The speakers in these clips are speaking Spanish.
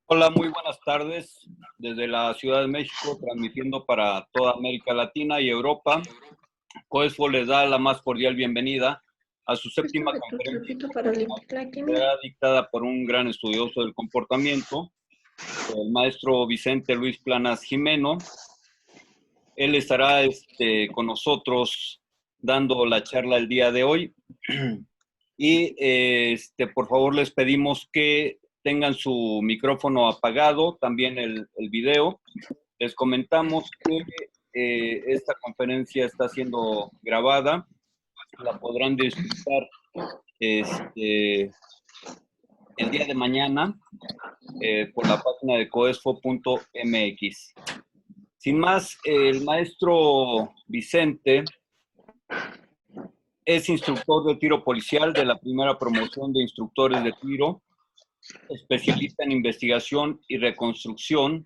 Hola, muy buenas tardes. Desde la Ciudad de México, transmitiendo para toda América Latina y Europa. COESFO les da la más cordial bienvenida a su séptima conferencia internacional dictada por un gran estudioso del comportamiento, el maestro Vicente Luis Planas Jimeno. Él estará con nosotros dando la charla el día de hoy. Y por favor les pedimos que tengan su micrófono apagado, también el video. Les comentamos que esta conferencia está siendo grabada. La podrán disfrutar el día de mañana por la página de coesfo.mx. Sin más, el maestro Vicente es instructor de tiro policial de la primera promoción de instructores de tiro, especialista en investigación y reconstrucción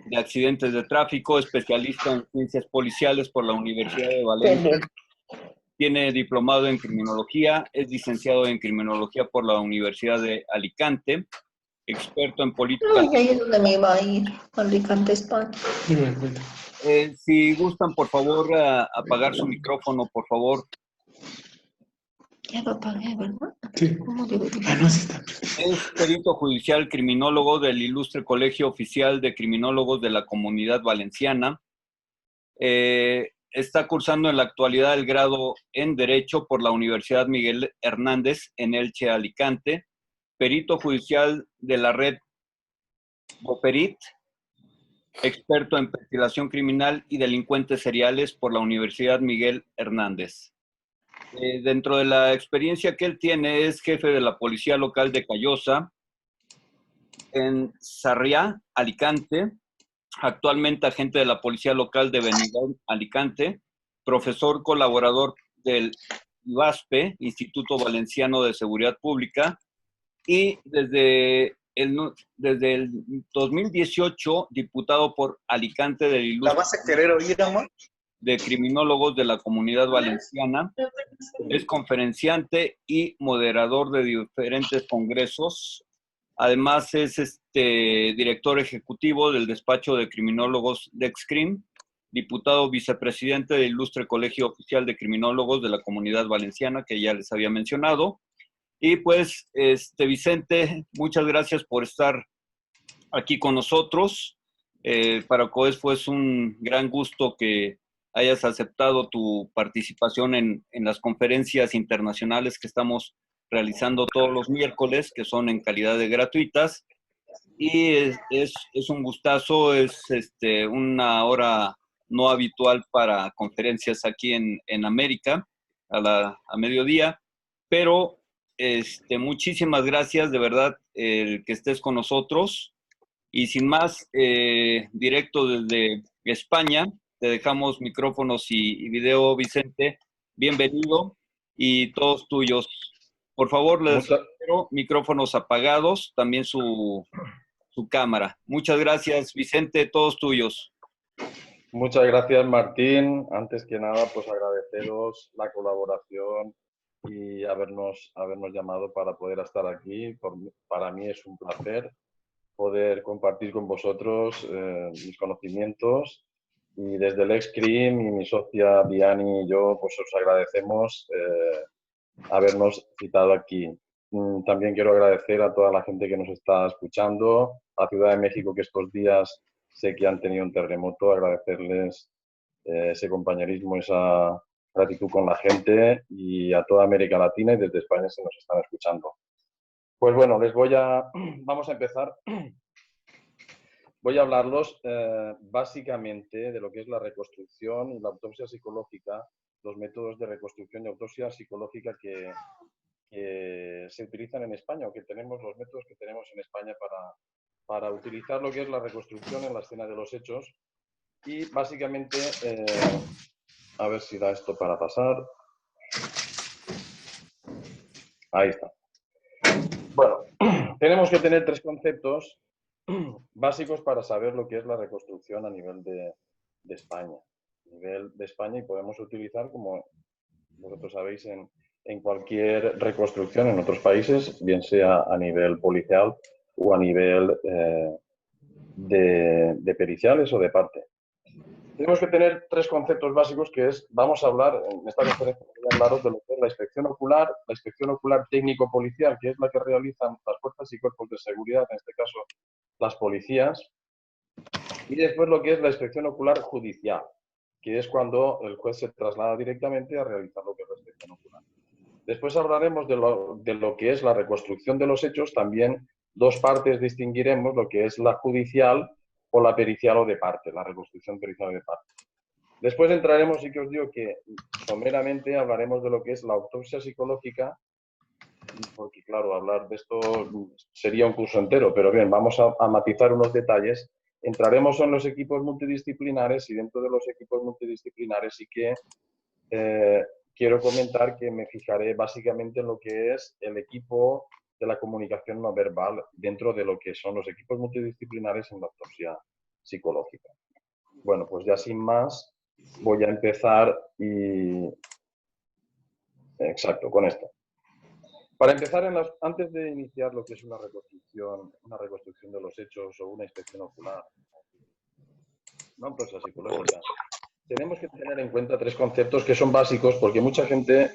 de accidentes de tráfico, especialista en ciencias policiales por la Universidad de Valencia. Tiene diplomado en criminología, es licenciado en criminología por la Universidad de Alicante, experto en política. Ay, ahí es donde me iba a ir, Alicante, España. Si gustan, por favor, apagar su micrófono, por favor. Ya lo apagué, ¿verdad? Sí. ¿Cómo digo? No, sí está. Es perito judicial criminólogo del Ilustre Colegio Oficial de Criminólogos de la Comunidad Valenciana. Está cursando en la actualidad el grado en Derecho por la Universidad Miguel Hernández en Elche, Alicante. Perito judicial de la red Boperit. Experto en perfilación criminal y delincuentes seriales por la Universidad Miguel Hernández. Dentro de la experiencia que él tiene, es jefe de la Policía Local de Callosa, en Sarriá, Alicante, actualmente agente de la Policía Local de Benidorm, Alicante, profesor colaborador del IVASPE, Instituto Valenciano de Seguridad Pública, y desde el 2018, diputado por Alicante del Ilustre. ¿La vas a querer oír, amor? De criminólogos de la Comunidad Valenciana. Es conferenciante y moderador de diferentes congresos. Además es director ejecutivo del despacho de criminólogos Dexcrim, diputado vicepresidente del Ilustre Colegio Oficial de Criminólogos de la Comunidad Valenciana, que ya les había mencionado. Y pues, Vicente, muchas gracias por estar aquí con nosotros. Para COESFO es un gran gusto que hayas aceptado tu participación en las conferencias internacionales que estamos realizando todos los miércoles, que son en calidad de gratuitas. Y es un gustazo, es una hora no habitual para conferencias aquí en América, a mediodía, pero muchísimas gracias, de verdad, que estés con nosotros. Y sin más, directo desde España, te dejamos micrófonos y video, Vicente. Bienvenido y todos tuyos. Por favor, les espero micrófonos apagados, también su cámara. Muchas gracias, Vicente, todos tuyos. Muchas gracias, Martín. Antes que nada, pues agradeceros la colaboración y habernos llamado para poder estar aquí. Para mí es un placer poder compartir con vosotros mis conocimientos, y desde el Excrim y mi socia Diani y yo, pues os agradecemos habernos citado aquí. También quiero agradecer a toda la gente que nos está escuchando, a Ciudad de México, que estos días sé que han tenido un terremoto, agradecerles ese compañerismo, esa gratitud con la gente, y a toda América Latina y desde España se nos están escuchando. Pues bueno, vamos a empezar. Voy a hablarlos básicamente de lo que es la reconstrucción y la autopsia psicológica, los métodos de reconstrucción y autopsia psicológica que se utilizan en España, o que tenemos, los métodos que tenemos en España para utilizar lo que es la reconstrucción en la escena de los hechos. Y básicamente, a ver si da esto para pasar. Ahí está. Bueno, tenemos que tener tres conceptos básicos para saber lo que es la reconstrucción a nivel de España. A nivel de España, y podemos utilizar, como vosotros sabéis, en cualquier reconstrucción en otros países, bien sea a nivel policial o a nivel de periciales o de parte. Tenemos que tener tres conceptos básicos que es, vamos a hablar en esta conferencia, voy a hablaros de lo que es la inspección ocular técnico-policial, que es la que realizan las fuerzas y cuerpos de seguridad, en este caso las policías, y después lo que es la inspección ocular judicial, que es cuando el juez se traslada directamente a realizar lo que es la inspección ocular. Después hablaremos de lo que es la reconstrucción de los hechos, también dos partes distinguiremos, lo que es la judicial o la pericial o de parte, la reconstrucción pericial o de parte. Después entraremos, y que os digo que someramente hablaremos de lo que es la autopsia psicológica, porque claro, hablar de esto sería un curso entero, pero bien, vamos a matizar unos detalles. Entraremos en los equipos multidisciplinares y dentro de los equipos multidisciplinares sí que quiero comentar que me fijaré básicamente en lo que es el equipo de la comunicación no verbal dentro de lo que son los equipos multidisciplinares en la autopsia psicológica. Bueno, pues ya sin más voy a empezar y... Exacto, con esto. Para empezar, antes de iniciar lo que es una reconstrucción de los hechos o una inspección ocular, una autopsia psicológica, tenemos que tener en cuenta tres conceptos que son básicos porque mucha gente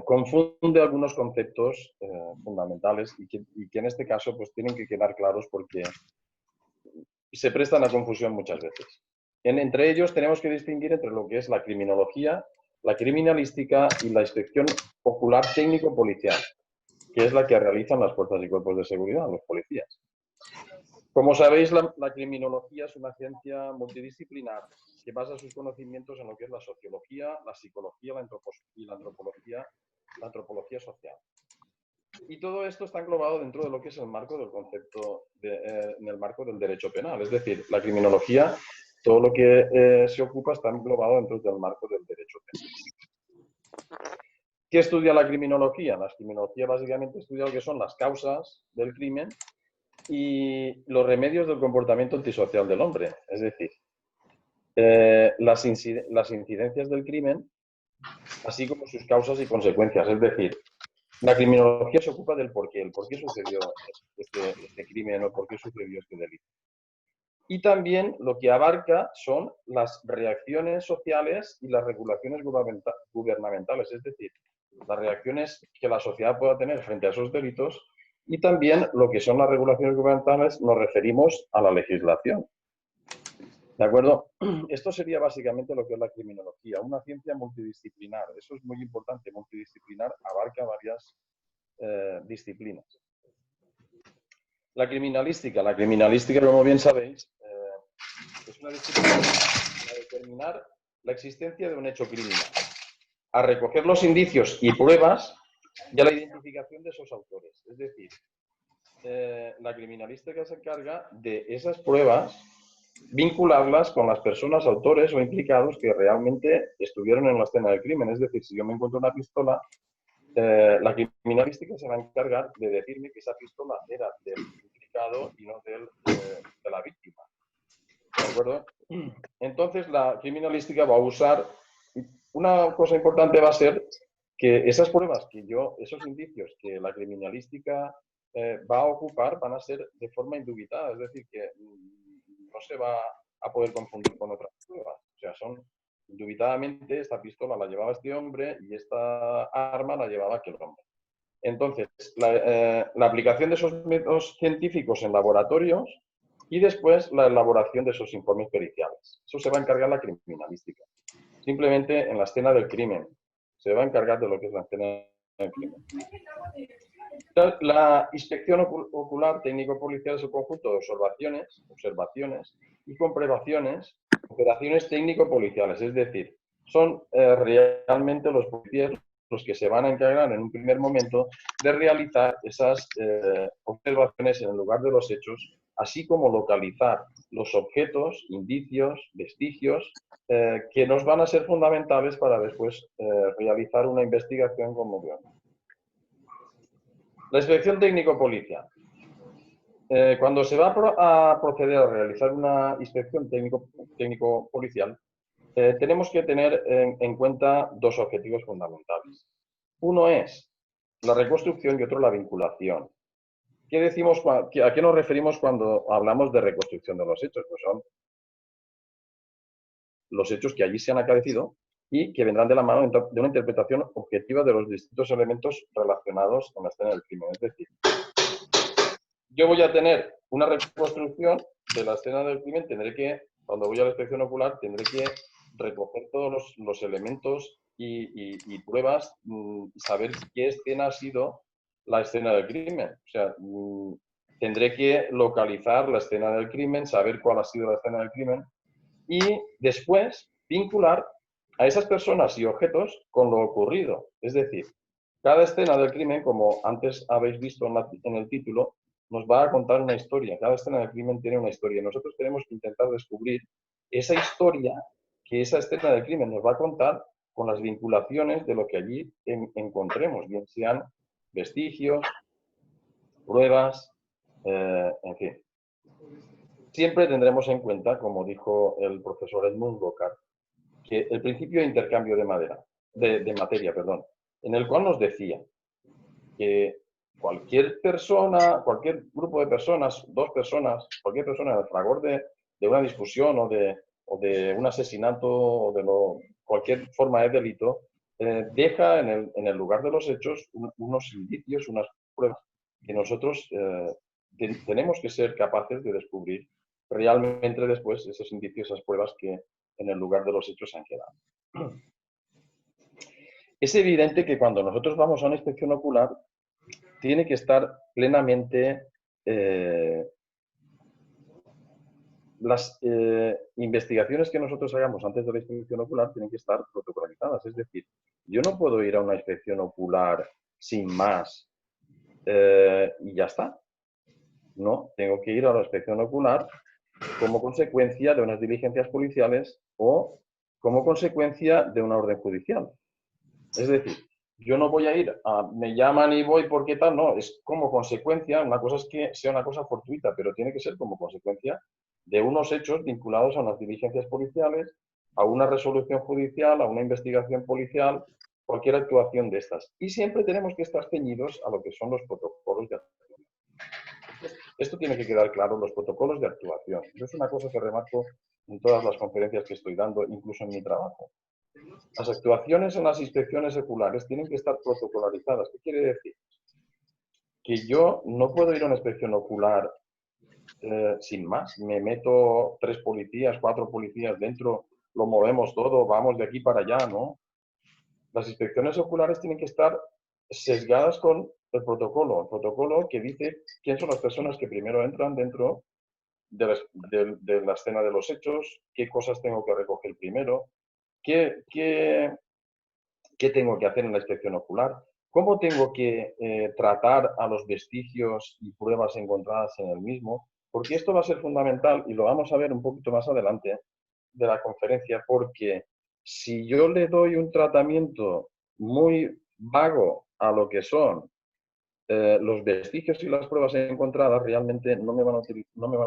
confunde algunos conceptos fundamentales y que en este caso pues tienen que quedar claros porque se prestan a confusión muchas veces. Entre ellos tenemos que distinguir entre lo que es la criminología, la criminalística y la inspección ocular técnico-policial, que es la que realizan las fuerzas y cuerpos de seguridad, los policías. Como sabéis, la criminología es una ciencia multidisciplinar que basa sus conocimientos en lo que es la sociología, la psicología y la antropología social. Y todo esto está englobado dentro de lo que es el marco del concepto, en el marco del derecho penal. Es decir, la criminología, todo lo que se ocupa está englobado dentro del marco del derecho penal. ¿Qué estudia la criminología? La criminología básicamente estudia lo que son las causas del crimen y los remedios del comportamiento antisocial del hombre. Es decir, las incidencias del crimen, así como sus causas y consecuencias. Es decir, la criminología se ocupa del porqué, el por qué sucedió este crimen o por qué sucedió este delito. Y también lo que abarca son las reacciones sociales y las regulaciones gubernamentales, es decir, las reacciones que la sociedad pueda tener frente a esos delitos y también lo que son las regulaciones gubernamentales nos referimos a la legislación. ¿De acuerdo? Esto sería básicamente lo que es la criminología, una ciencia multidisciplinar. Eso es muy importante, multidisciplinar abarca varias disciplinas. La criminalística, como bien sabéis, es una disciplina para determinar la existencia de un hecho criminal, a recoger los indicios y pruebas y a la identificación de esos autores. Es decir, la criminalística se encarga de esas pruebas, vincularlas con las personas, autores o implicados que realmente estuvieron en la escena del crimen. Es decir, si yo me encuentro una pistola, la criminalística se va a encargar de decirme que esa pistola era del implicado y no de la víctima. ¿De acuerdo? Entonces, la criminalística va a usar... Una cosa importante va a ser que esas pruebas, esos indicios que la criminalística va a ocupar van a ser de forma indubitada, es decir, que no se va a poder confundir con otras pruebas. O sea, indubitadamente esta pistola la llevaba este hombre y esta arma la llevaba aquel hombre. Entonces, la aplicación de esos métodos científicos en laboratorios y después la elaboración de esos informes periciales. Eso se va a encargar la criminalística. Simplemente en la escena del crimen. Se va a encargar de lo que es la escena del crimen. La inspección ocular técnico-policial es el conjunto de observaciones y comprobaciones, operaciones técnico-policiales. Es decir, son realmente los policías los que se van a encargar en un primer momento de realizar esas observaciones en el lugar de los hechos, así como localizar los objetos, indicios, vestigios que nos van a ser fundamentales para después realizar una investigación como veo. La inspección técnico-policial. Cuando se va a proceder a realizar una inspección técnico-policial, tenemos que tener en cuenta dos objetivos fundamentales. Uno es la reconstrucción y otro la vinculación. ¿qué decimos, a qué nos referimos cuando hablamos de reconstrucción de los hechos? Pues son los hechos que allí se han acaecido y que vendrán de la mano de una interpretación objetiva de los distintos elementos relacionados con la escena del crimen. Es decir, yo voy a tener una reconstrucción de la escena del crimen, cuando voy a la inspección ocular, tendré que recoger todos los elementos y pruebas, saber qué escena ha sido la escena del crimen. O sea, tendré que localizar la escena del crimen, saber cuál ha sido la escena del crimen y después vincular a esas personas y objetos con lo ocurrido. Es decir, cada escena del crimen, como antes habéis visto en el título, nos va a contar una historia. Cada escena del crimen tiene una historia. Nosotros tenemos que intentar descubrir esa historia que esa escena del crimen nos va a contar con las vinculaciones de lo que allí encontremos, bien sean vestigios, pruebas, en fin. Siempre tendremos en cuenta, como dijo el profesor Edmund Lockhart, que el principio de intercambio de materia, en el cual nos decía que cualquier persona, cualquier grupo de personas, dos personas, cualquier persona en el fragor de una discusión o de un asesinato o de cualquier forma de delito, deja en el lugar de los hechos unos indicios, unas pruebas que nosotros tenemos que ser capaces de descubrir realmente después esos indicios, esas pruebas que en el lugar de los hechos se han quedado. Es evidente que cuando nosotros vamos a una inspección ocular, tiene que estar plenamente las investigaciones que nosotros hagamos antes de la inspección ocular tienen que estar protocolizadas. Es decir, yo no puedo ir a una inspección ocular sin más y ya está. No, tengo que ir a la inspección ocular como consecuencia de unas diligencias policiales o como consecuencia de una orden judicial. Es decir, yo no voy a ir me llaman y voy porque tal, no, es como consecuencia, una cosa es que sea una cosa fortuita, pero tiene que ser como consecuencia de unos hechos vinculados a unas diligencias policiales, a una resolución judicial, a una investigación policial, cualquier actuación de estas. Y siempre tenemos que estar ceñidos a lo que son los protocolos de actuación. Esto tiene que quedar claro, los protocolos de actuación. Eso es una cosa que remarco en todas las conferencias que estoy dando, incluso en mi trabajo. Las actuaciones en las inspecciones oculares tienen que estar protocolarizadas. ¿Qué quiere decir? Que yo no puedo ir a una inspección ocular sin más. Me meto 3 policías, 4 policías dentro, lo movemos todo, vamos de aquí para allá, ¿no? Las inspecciones oculares tienen que estar sesgadas con el protocolo que dice quién son las personas que primero entran dentro de la escena de los hechos, qué cosas tengo que recoger primero, qué tengo que hacer en la inspección ocular, cómo tengo que tratar a los vestigios y pruebas encontradas en el mismo, porque esto va a ser fundamental y lo vamos a ver un poquito más adelante de la conferencia, porque si yo le doy un tratamiento muy vago a lo que son los vestigios y las pruebas encontradas, realmente no me van a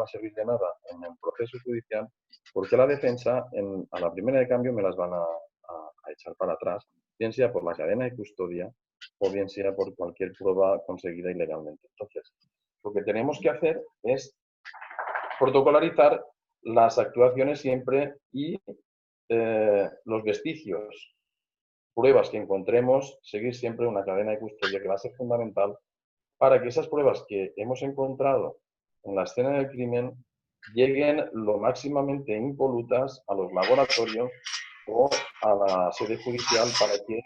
servir de nada en el proceso judicial, porque la defensa, a la primera de cambio, me las van a echar para atrás, bien sea por la cadena de custodia o bien sea por cualquier prueba conseguida ilegalmente. Entonces, lo que tenemos que hacer es protocolarizar las actuaciones siempre y los vestigios, pruebas que encontremos, seguir siempre una cadena de custodia que va a ser fundamental para que esas pruebas que hemos encontrado en la escena del crimen lleguen lo máximamente impolutas a los laboratorios o a la sede judicial para que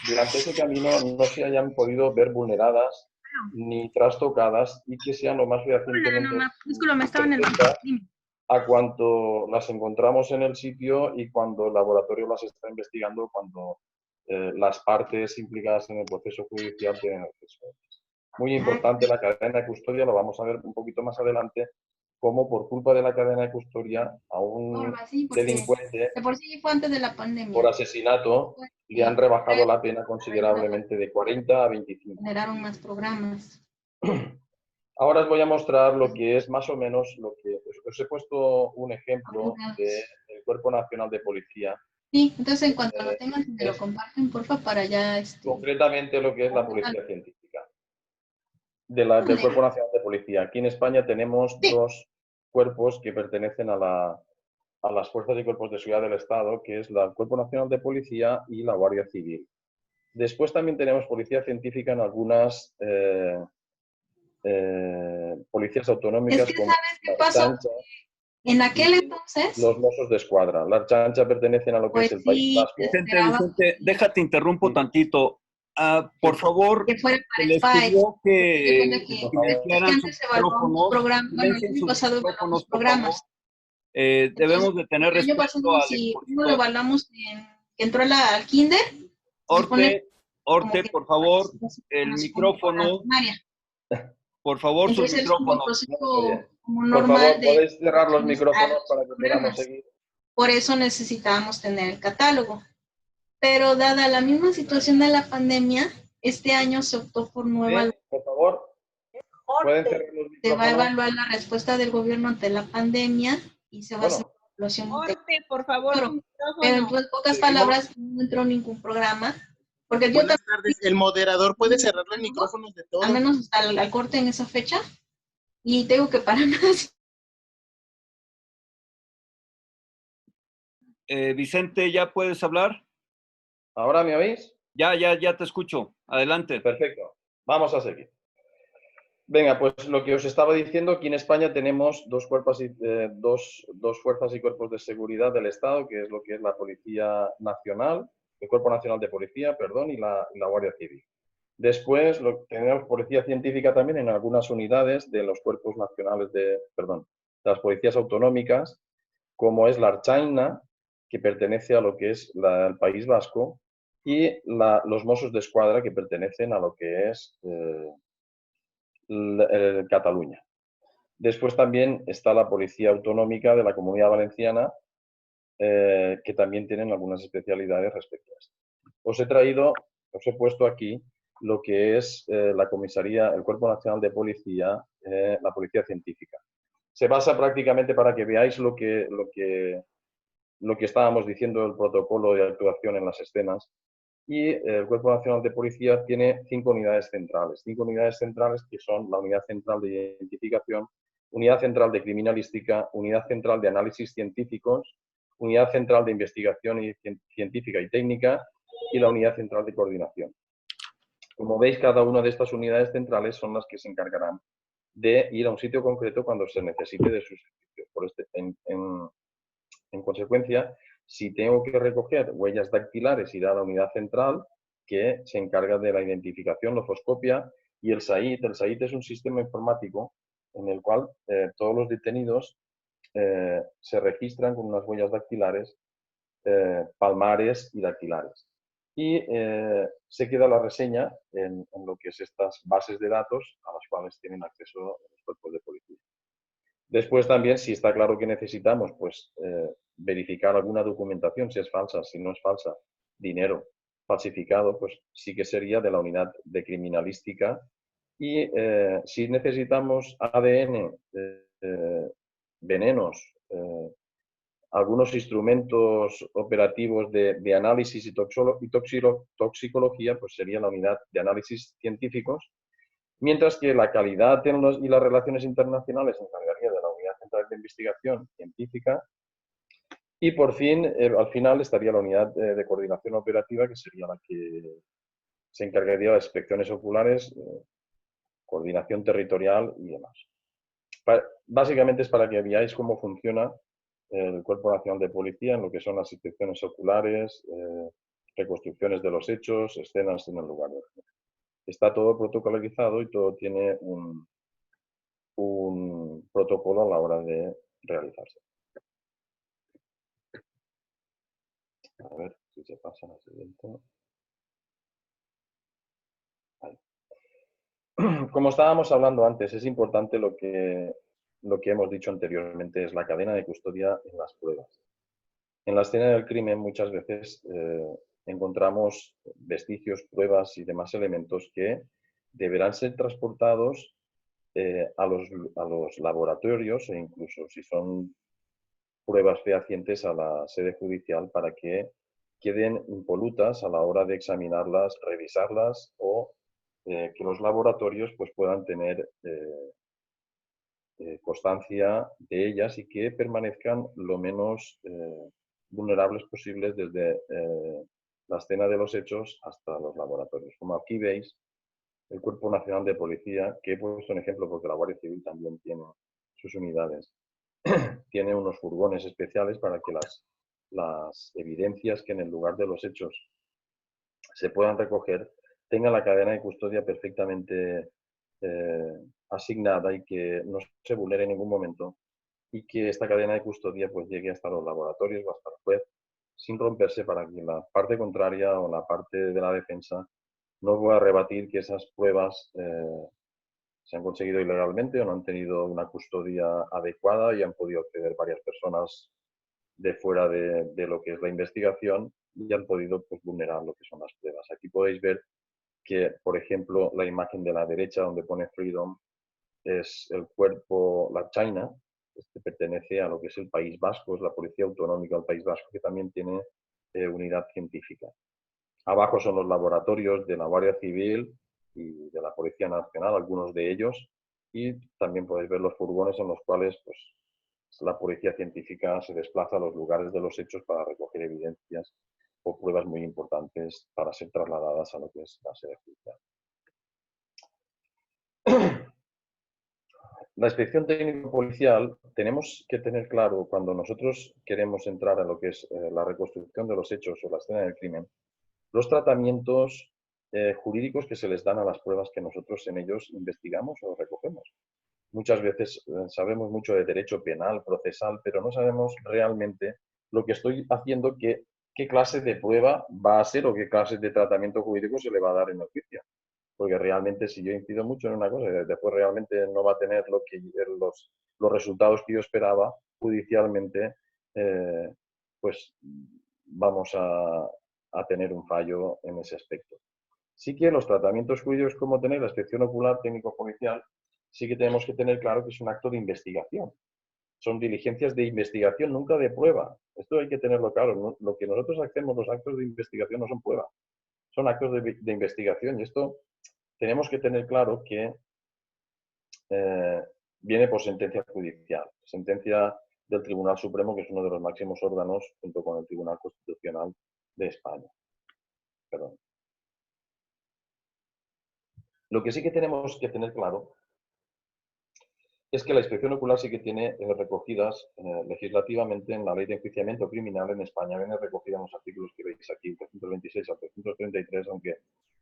durante ese camino no se hayan podido ver vulneradas ni trastocadas y que sean lo más fehacientemente a cuanto las encontramos en el sitio y cuando el laboratorio las está investigando, cuando las partes implicadas en el proceso judicial tienen acceso a ellas. Muy importante la cadena de custodia, lo vamos a ver un poquito más adelante, cómo por culpa de la cadena de custodia a un delincuente de por sí fue antes de la pandemia. Por asesinato le han rebajado la pena considerablemente de 40 a 25. Generaron más programas. Ahora os voy a mostrar lo que es más o menos lo que... Os he puesto un ejemplo del Cuerpo Nacional de Policía. Sí, entonces en cuanto lo tengan, me lo comparten, porfa, para ya... Concretamente lo que es la Policía Científica. Del Cuerpo Nacional de policía. Aquí en España tenemos dos cuerpos que pertenecen a las fuerzas y cuerpos de seguridad del Estado, que es el Cuerpo Nacional de Policía y la Guardia Civil. Después también tenemos policía científica en algunas policías autonómicas Es que como ¿sabes qué la pasó? Archancha En aquel y entonces, los Mossos de Escuadra. La Archancha pertenecen a lo que pues es el País sí, Vasco. esperaba Vicente, déjate interrumpo Sí. tantito. Por favor, que fuera se para les Spice. pidió que Recuerda que Por favor. es que silenciaran sus antes evaluamos micrófonos. programas, bueno, el Silencien año sus pasado evaluamos micrófonos, por favor. programas. Debemos de tener El año respeto pasado, al si uno lo expositor. evaluamos que entró al kinder, se supone como Orte, que por favor, el como si como para la micrófono. primaria. Por favor, sus Entonces es como un micrófonos. Muy bien. proceso como Por normal favor, de podéis cerrar los a micrófonos los para que podamos programas. seguir. Por eso necesitábamos tener el catálogo. Pero dada la misma situación de la pandemia, este año se optó por no evaluar. Por favor, pueden cerrar los Se va a micrófonos. evaluar la respuesta del gobierno ante la pandemia y se va a hacer Bueno, una evaluación. Orte, por favor, tu Pero micrófono. en pocas seguimos. palabras, no entró ningún programa. Porque yo Buenas también, tardes. El moderador puede cerrar los micrófonos de todos. al menos hasta al corte en esa fecha, y tengo que para más. Vicente, ¿ya puedes hablar? ¿Ahora me oís? Ya te escucho. Adelante. Perfecto. Vamos a seguir. Venga, pues lo que os estaba diciendo, aquí en España tenemos dos fuerzas y cuerpos de seguridad del Estado, que es lo que es la Policía Nacional, el Cuerpo Nacional de Policía, perdón, y la Guardia Civil. Después tenemos policía científica también en algunas unidades de los cuerpos nacionales de las policías autonómicas, como es la Archaina, que pertenece a lo que es el País Vasco, y los Mossos de Escuadra, que pertenecen a lo que es Cataluña. Después también está la Policía Autonómica de la Comunidad Valenciana, que también tienen algunas especialidades respecto a esto. Os he puesto aquí lo que es la comisaría, el Cuerpo Nacional de Policía, la Policía Científica. Se basa prácticamente para que veáis lo que estábamos diciendo, el protocolo de actuación en las escenas. Y el Cuerpo Nacional de Policía tiene 5 unidades centrales. 5 unidades centrales que son la Unidad Central de Identificación, Unidad Central de Criminalística, Unidad Central de Análisis Científicos, Unidad Central de Investigación Científica y Técnica y la Unidad Central de Coordinación. Como veis, cada una de estas unidades centrales son las que se encargarán de ir a un sitio concreto cuando se necesite de sus servicios. En consecuencia, si tengo que recoger huellas dactilares, irá a la unidad central que se encarga de la identificación, la foscopia, y el SAID. El SAID es un sistema informático en el cual todos los detenidos se registran con unas huellas dactilares, palmares y dactilares. Y se queda la reseña en lo que es estas bases de datos a las cuales tienen acceso los cuerpos de policía. Después también, si está claro que necesitamos, pues verificar alguna documentación, si es falsa, si no es falsa, dinero falsificado, pues sí que sería de la unidad de criminalística. Y si necesitamos ADN, venenos, algunos instrumentos operativos de análisis y toxicología, pues sería la unidad de análisis científicos, mientras que la calidad y las relaciones internacionales se encargaría de la Unidad Central de Investigación Científica. Y por fin, al final, estaría la unidad de coordinación operativa, que sería la que se encargaría de las inspecciones oculares, coordinación territorial y demás. Básicamente es para que veáis cómo funciona el Cuerpo Nacional de Policía en lo que son las inspecciones oculares, reconstrucciones de los hechos, escenas en el lugar de origen. Está todo protocolarizado y todo tiene un protocolo a la hora de realizarse. A ver si se pasa al siguiente. Ahí. Como estábamos hablando antes, es importante lo que hemos dicho anteriormente, es la cadena de custodia en las pruebas. En la escena del crimen muchas veces encontramos vestigios, pruebas y demás elementos que deberán ser transportados a los laboratorios e incluso si son pruebas fehacientes a la sede judicial para que queden impolutas a la hora de examinarlas, revisarlas o que los laboratorios pues, puedan tener constancia de ellas y que permanezcan lo menos vulnerables posibles desde la escena de los hechos hasta los laboratorios. Como aquí veis, el Cuerpo Nacional de Policía, que he puesto un ejemplo porque la Guardia Civil también tiene sus unidades, tiene unos furgones especiales para que las evidencias que en el lugar de los hechos se puedan recoger tengan la cadena de custodia perfectamente asignada y que no se vulnere en ningún momento, y que esta cadena de custodia pues llegue hasta los laboratorios o hasta el juez sin romperse, para que la parte contraria o la parte de la defensa no pueda rebatir que esas pruebas se han conseguido ilegalmente o no han tenido una custodia adecuada y han podido acceder varias personas de fuera de lo que es la investigación y han podido pues, vulnerar lo que son las pruebas. Aquí podéis ver que, por ejemplo, la imagen de la derecha donde pone Freedom es el cuerpo, la China, este pertenece a lo que es el País Vasco, es la Policía Autonómica del País Vasco, que también tiene unidad científica. Abajo son los laboratorios de la Guardia Civil y de la Policía Nacional, algunos de ellos, y también podéis ver los furgones en los cuales pues, la Policía Científica se desplaza a los lugares de los hechos para recoger evidencias o pruebas muy importantes para ser trasladadas a lo que es la sede judicial. La inspección técnico-policial, tenemos que tener claro, cuando nosotros queremos entrar a lo que es la reconstrucción de los hechos o la escena del crimen, los tratamientos jurídicos que se les dan a las pruebas que nosotros en ellos investigamos o recogemos. Muchas veces sabemos mucho de derecho penal, procesal, pero no sabemos realmente lo que estoy haciendo, qué clase de prueba va a ser o qué clase de tratamiento jurídico se le va a dar en el juicio. Porque realmente si yo incido mucho en una cosa y después realmente no va a tener los resultados que yo esperaba judicialmente, pues vamos a tener un fallo en ese aspecto. Sí que los tratamientos jurídicos, como tener la inspección ocular técnico-policial, sí que tenemos que tener claro que es un acto de investigación. Son diligencias de investigación, nunca de prueba. Esto hay que tenerlo claro. ¿No? Lo que nosotros hacemos, los actos de investigación, no son pruebas. Son actos de investigación. Y esto tenemos que tener claro que viene por sentencia judicial. Sentencia del Tribunal Supremo, que es uno de los máximos órganos, junto con el Tribunal Constitucional de España. Perdón. Lo que sí que tenemos que tener claro es que la inspección ocular sí que tiene recogidas legislativamente en la Ley de Enjuiciamiento Criminal en España. Viene recogida en los artículos que veis aquí, 326 al 333, aunque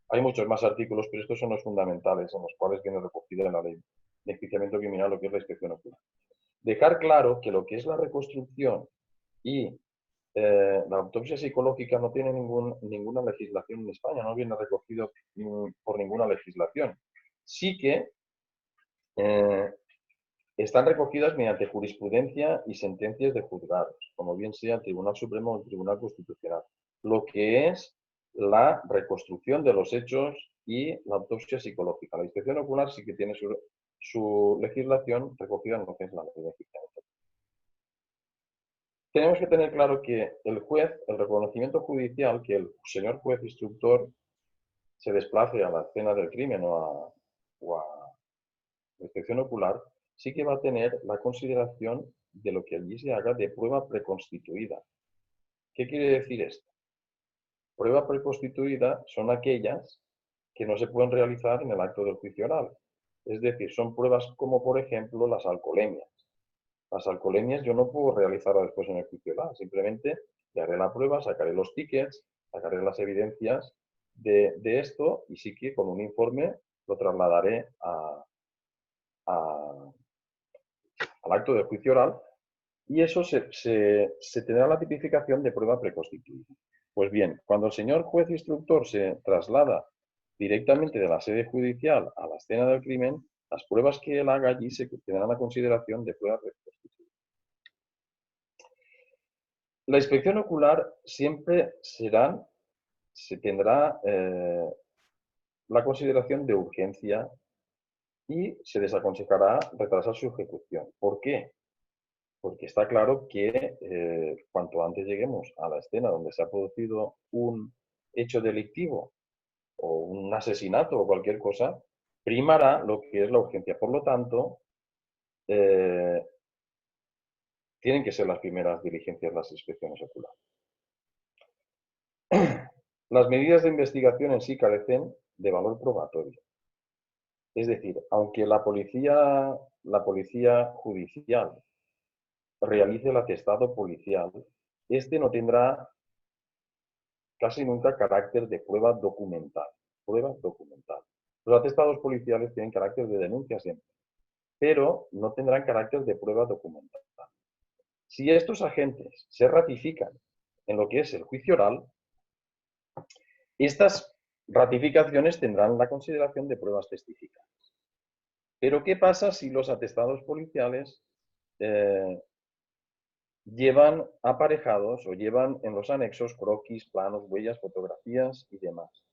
hay muchos más artículos, pero estos son los fundamentales en los cuales viene recogida en la Ley de Enjuiciamiento Criminal lo que es la inspección ocular. Dejar claro que lo que es la reconstrucción y la autopsia psicológica no tiene ninguna legislación en España, no viene recogido por ninguna legislación. Sí que están recogidas mediante jurisprudencia y sentencias de juzgados, como bien sea el Tribunal Supremo o el Tribunal Constitucional. Lo que es la reconstrucción de los hechos y la autopsia psicológica. La inspección ocular sí que tiene su legislación recogida en lo que es la ley de enjuiciamiento. Tenemos que tener claro que el juez, el reconocimiento judicial, que el señor juez instructor se desplace a la escena del crimen o a la inspección ocular, sí que va a tener la consideración de lo que allí se haga de prueba preconstituida. ¿Qué quiere decir esto? Prueba preconstituida son aquellas que no se pueden realizar en el acto del juicio oral. Es decir, son pruebas como, por ejemplo, las alcoholemias. Las alcoholemias yo no puedo realizarlas después en el juicio oral. Simplemente le haré la prueba, sacaré los tickets, sacaré las evidencias de esto y sí que con un informe lo trasladaré al acto del juicio oral y eso se tendrá la tipificación de prueba preconstituida. Pues bien, cuando el señor juez instructor se traslada directamente de la sede judicial a la escena del crimen, las pruebas que él haga allí se tendrán a consideración de prueba preconstituida. La inspección ocular siempre se tendrá la consideración de urgencia y se desaconsejará retrasar su ejecución. ¿Por qué? Porque está claro que cuanto antes lleguemos a la escena donde se ha producido un hecho delictivo o un asesinato o cualquier cosa, primará lo que es la urgencia. Por lo tanto, tienen que ser las primeras diligencias las inspecciones oculares. Las medidas de investigación en sí carecen de valor probatorio. Es decir, aunque la policía judicial realice el atestado policial, este no tendrá casi nunca carácter de prueba documental. Los atestados policiales tienen carácter de denuncia siempre, pero no tendrán carácter de prueba documental. Si estos agentes se ratifican en lo que es el juicio oral, estas ratificaciones tendrán la consideración de pruebas testificadas. Pero ¿qué pasa si los atestados policiales llevan aparejados o llevan en los anexos croquis, planos, huellas, fotografías y demás?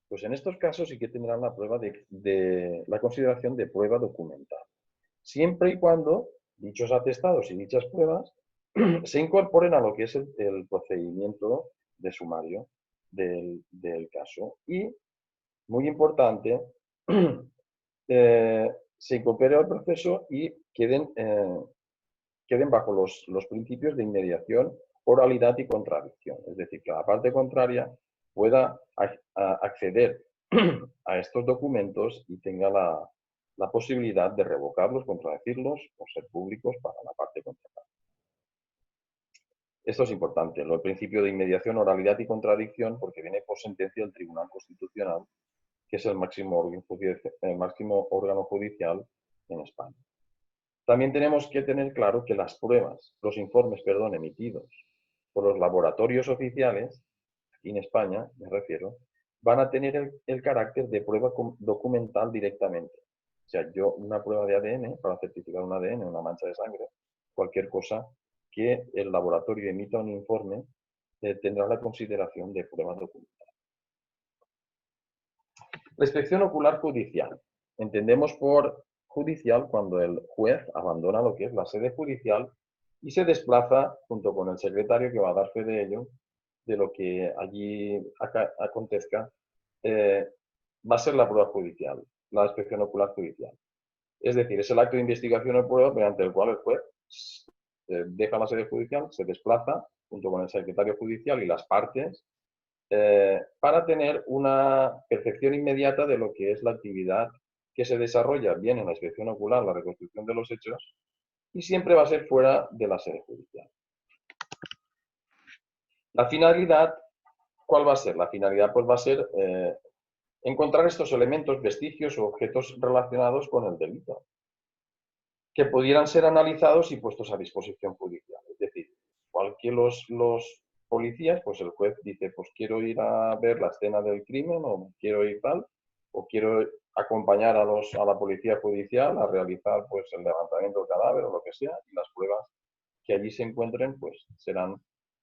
Pues en estos casos sí que tendrán la prueba de la consideración de prueba documental. Siempre y cuando dichos atestados y dichas pruebas se incorporen a lo que es el procedimiento de sumario del caso. Y, muy importante, se incorpore al proceso y queden bajo los principios de inmediación, oralidad y contradicción. Es decir, que la parte contraria pueda acceder a estos documentos y tenga la posibilidad de revocarlos, contradecirlos o ser públicos para la parte contraria. Esto es importante, el principio de inmediación, oralidad y contradicción, porque viene por sentencia del Tribunal Constitucional, que es el máximo órgano judicial en España. También tenemos que tener claro que las pruebas, los informes, emitidos por los laboratorios oficiales, aquí en España me refiero, van a tener el carácter de prueba documental directamente. O sea, yo una prueba de ADN, para certificar un ADN, una mancha de sangre, cualquier cosa que el laboratorio emita un informe, tendrá la consideración de prueba documental. La inspección ocular judicial. Entendemos por judicial cuando el juez abandona lo que es la sede judicial y se desplaza junto con el secretario que va a dar fe de ello, de lo que allí acontezca, va a ser la prueba judicial, la inspección ocular judicial. Es decir, es el acto de investigación o prueba mediante el cual el juez deja la sede judicial, se desplaza junto con el secretario judicial y las partes para tener una percepción inmediata de lo que es la actividad que se desarrolla bien en la inspección ocular, la reconstrucción de los hechos, y siempre va a ser fuera de la sede judicial. La finalidad, ¿cuál va a ser? La finalidad pues va a ser encontrar estos elementos, vestigios o objetos relacionados con el delito, que pudieran ser analizados y puestos a disposición judicial. Es decir, igual que los policías, pues el juez dice, pues quiero ir a ver la escena del crimen, o quiero ir tal, o quiero acompañar a la policía judicial a realizar pues el levantamiento del cadáver o lo que sea, y las pruebas que allí se encuentren, pues serán,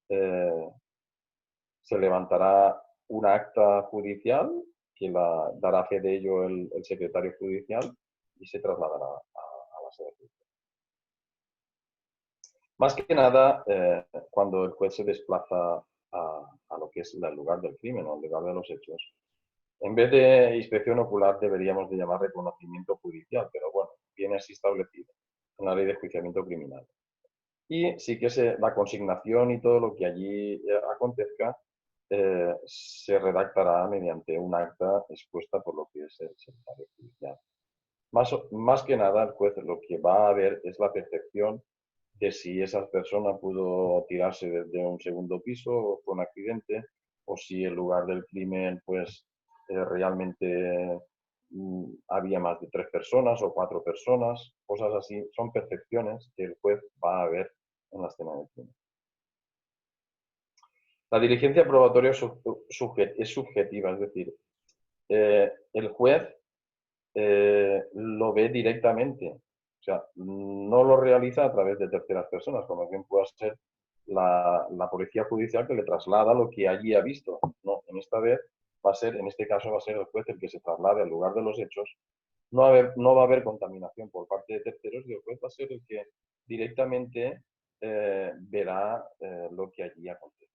se levantará una acta judicial que dará fe de ello el secretario judicial y se trasladará a la sede judicial. Más que nada, cuando el juez se desplaza a lo que es el lugar del crimen o el lugar de los hechos, en vez de inspección ocular deberíamos de llamar reconocimiento judicial, pero bueno, viene así establecido en la Ley de Enjuiciamiento Criminal. Y sí que la consignación y todo lo que allí acontezca se redactará mediante un acta expuesta por lo que es el secretario judicial. Más que nada, el juez lo que va a ver es la percepción de si esa persona pudo tirarse desde un segundo piso o fue un accidente, o si el lugar del crimen pues realmente había más de 3 personas o 4 personas, cosas así. Son percepciones que el juez va a ver en la escena del crimen. La diligencia probatoria es subjetiva, es decir, el juez lo ve directamente. O sea, no lo realiza a través de terceras personas, como bien pueda ser la policía judicial que le traslada lo que allí ha visto. No, en este caso va a ser el juez el que se traslade al lugar de los hechos. No va a haber contaminación por parte de terceros y el juez va a ser el que directamente verá lo que allí acontece.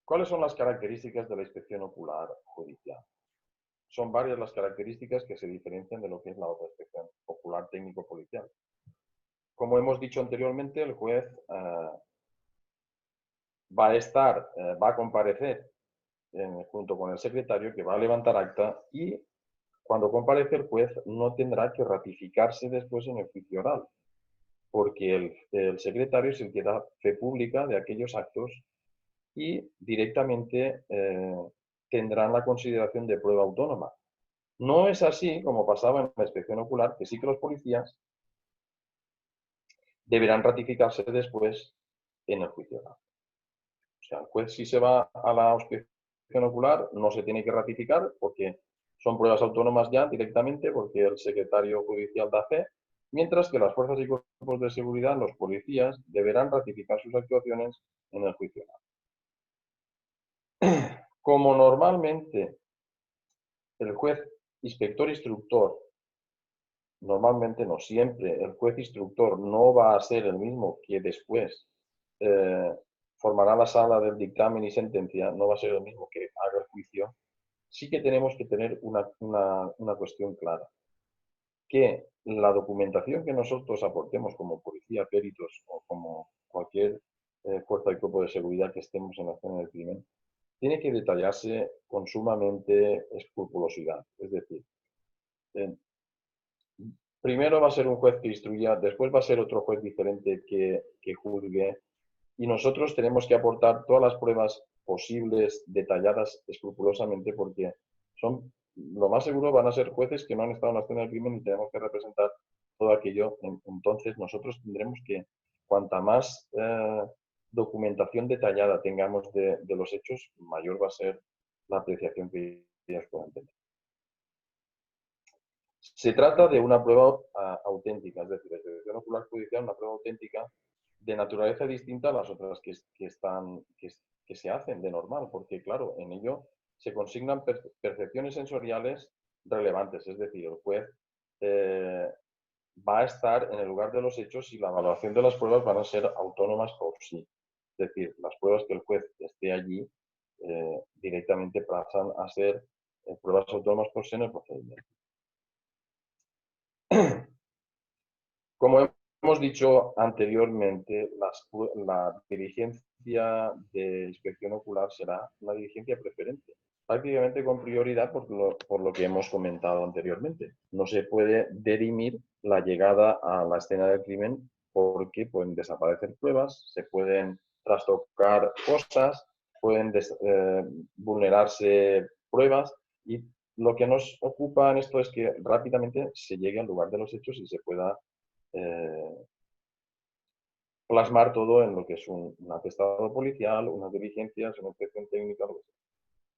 ¿Cuáles son las características de la inspección ocular judicial? son varias las características que se diferencian de lo que es la otra inspección ocular técnico-policial. Como hemos dicho anteriormente, el juez va a comparecer junto con el secretario, que va a levantar acta, y cuando comparece el juez no tendrá que ratificarse después en el juicio oral, porque el secretario es el que da fe pública de aquellos actos y directamente tendrán la consideración de prueba autónoma. No es así como pasaba en la inspección ocular, que sí que los policías deberán ratificarse después en el juicio oral. O sea, el juez, si se va a la inspección ocular, no se tiene que ratificar porque son pruebas autónomas ya directamente, porque el secretario judicial da fe, mientras que las fuerzas y cuerpos de seguridad, los policías, deberán ratificar sus actuaciones en el juicio oral. Como normalmente el juez inspector instructor, normalmente no siempre, el juez instructor no va a ser el mismo que después formará la sala del dictamen y sentencia, no va a ser el mismo que haga el juicio, sí que tenemos que tener una cuestión clara. Que la documentación que nosotros aportemos como policía, peritos o como cualquier fuerza y cuerpo de seguridad que estemos en la escena del crimen, tiene que detallarse con sumamente escrupulosidad. Es decir, primero va a ser un juez que instruya, después va a ser otro juez diferente que juzgue, y nosotros tenemos que aportar todas las pruebas posibles, detalladas escrupulosamente, porque lo más seguro van a ser jueces que no han estado en la escena del crimen y tenemos que representar todo aquello. Entonces nosotros tendremos que, cuanta más documentación detallada tengamos de los hechos, mayor va a ser la apreciación que ellos puedan tener. Se trata de una prueba auténtica, es decir, la inspección ocular judicial, una prueba auténtica de naturaleza distinta a las otras que se hacen de normal, porque claro, en ello se consignan percepciones sensoriales relevantes, es decir, el juez va a estar en el lugar de los hechos y la evaluación de las pruebas van a ser autónomas por sí. Es decir, las pruebas que el juez esté allí directamente pasan a ser pruebas autónomas por sí en el procedimiento. Como hemos dicho anteriormente, la diligencia de inspección ocular será una diligencia preferente, prácticamente con prioridad por lo que hemos comentado anteriormente. No se puede dirimir la llegada a la escena del crimen porque pueden desaparecer pruebas, se pueden trastocar cosas, pueden vulnerarse pruebas, y lo que nos ocupa en esto es que rápidamente se llegue al lugar de los hechos y se pueda plasmar todo en lo que es un atestado policial, unas diligencias, una inspección técnica, lo que sea.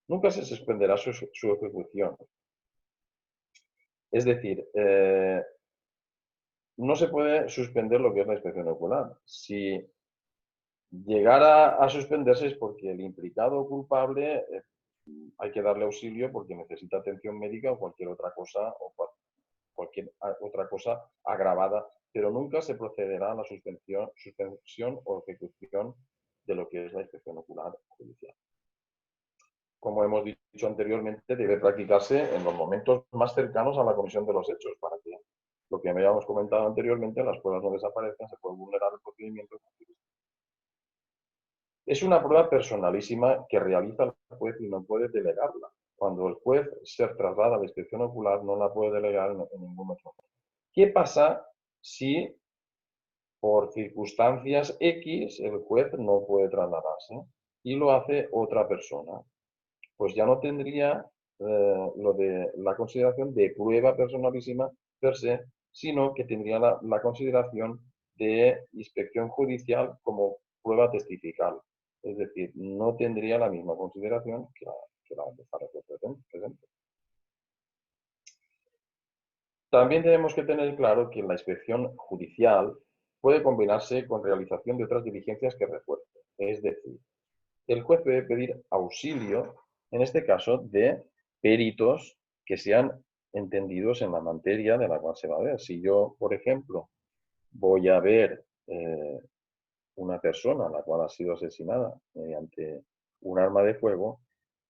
Nunca se suspenderá su ejecución. Es decir, no se puede suspender lo que es la inspección ocular. Si llegara a suspenderse es porque el implicado o culpable hay que darle auxilio porque necesita atención médica o cualquier otra cosa agravada, pero nunca se procederá a la suspensión o ejecución de lo que es la inspección ocular judicial. Como hemos dicho anteriormente, debe practicarse en los momentos más cercanos a la comisión de los hechos, para que, lo que habíamos comentado anteriormente, las pruebas no desaparezcan, se puede vulnerar el procedimiento. Es una prueba personalísima que realiza el juez y no puede delegarla. Cuando el juez se traslada a la inspección ocular, no la puede delegar en ningún otro. ¿Qué pasa si por circunstancias X el juez no puede trasladarse y lo hace otra persona? Pues ya no tendría lo de la consideración de prueba personalísima per se, sino que tendría la consideración de inspección judicial como prueba testifical. Es decir, no tendría la misma consideración que la de parecer presente. También tenemos que tener claro que la inspección judicial puede combinarse con realización de otras diligencias que refuercen. Es decir, el juez puede pedir auxilio, en este caso, de peritos que sean entendidos en la materia de la cual se va a ver. Si yo, por ejemplo, voy a ver una persona la cual ha sido asesinada mediante un arma de fuego,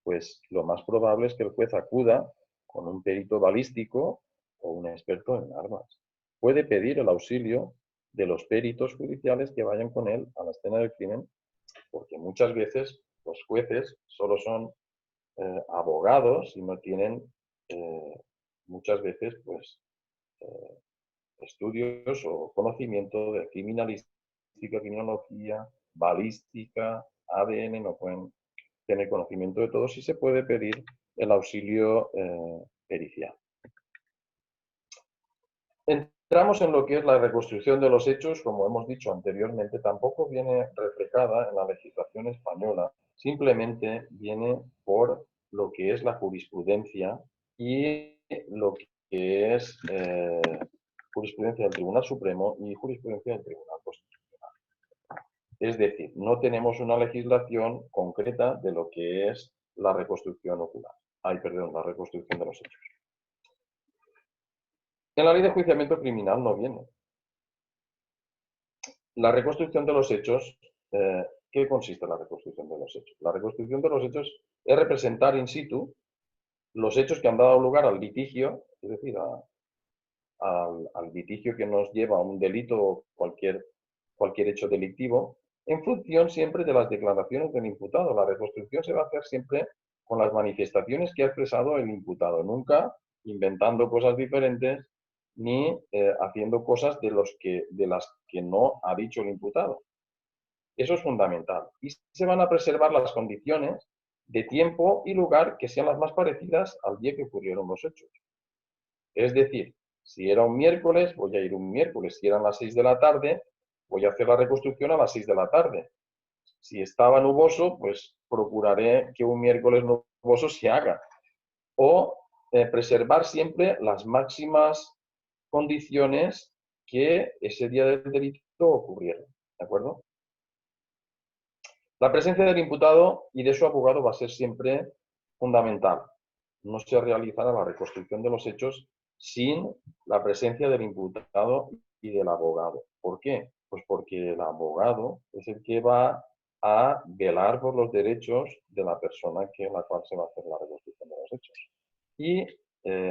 pues lo más probable es que el juez acuda con un perito balístico o un experto en armas. Puede pedir el auxilio de los peritos judiciales que vayan con él a la escena del crimen, porque muchas veces los jueces solo son abogados y no tienen muchas veces pues estudios o conocimiento de criminalística, criminología, balística, ADN, no pueden tener conocimiento de todo, si se puede pedir el auxilio pericial. Entramos en lo que es la reconstrucción de los hechos, como hemos dicho anteriormente, tampoco viene reflejada en la legislación española, simplemente viene por lo que es la jurisprudencia y lo que es jurisprudencia del Tribunal Supremo y jurisprudencia del Tribunal Constitucional. Es decir, no tenemos una legislación concreta de lo que es la reconstrucción ocular. La reconstrucción de los hechos. En la ley de enjuiciamiento criminal no viene. La reconstrucción de los hechos, ¿qué consiste la reconstrucción de los hechos? La reconstrucción de los hechos es representar in situ los hechos que han dado lugar al litigio, es decir, al litigio que nos lleva a un delito o cualquier hecho delictivo, en función siempre de las declaraciones del imputado. La reconstrucción se va a hacer siempre con las manifestaciones que ha expresado el imputado, nunca inventando cosas diferentes ni haciendo cosas de las que no ha dicho el imputado. Eso es fundamental. Y se van a preservar las condiciones de tiempo y lugar que sean las más parecidas al día que ocurrieron los hechos. Es decir, si era un miércoles, voy a ir un miércoles. Si eran las 6 de la tarde, voy a hacer la reconstrucción a las 6 de la tarde. Si estaba nuboso, pues procuraré que un miércoles nuboso se haga. O preservar siempre las máximas condiciones que ese día del delito ocurrieron. ¿De acuerdo? La presencia del imputado y de su abogado va a ser siempre fundamental. No se realizará la reconstrucción de los hechos sin la presencia del imputado y del abogado. ¿Por qué? Pues porque el abogado es el que va a velar por los derechos de la persona en la cual se va a hacer la reconstrucción de los hechos. Y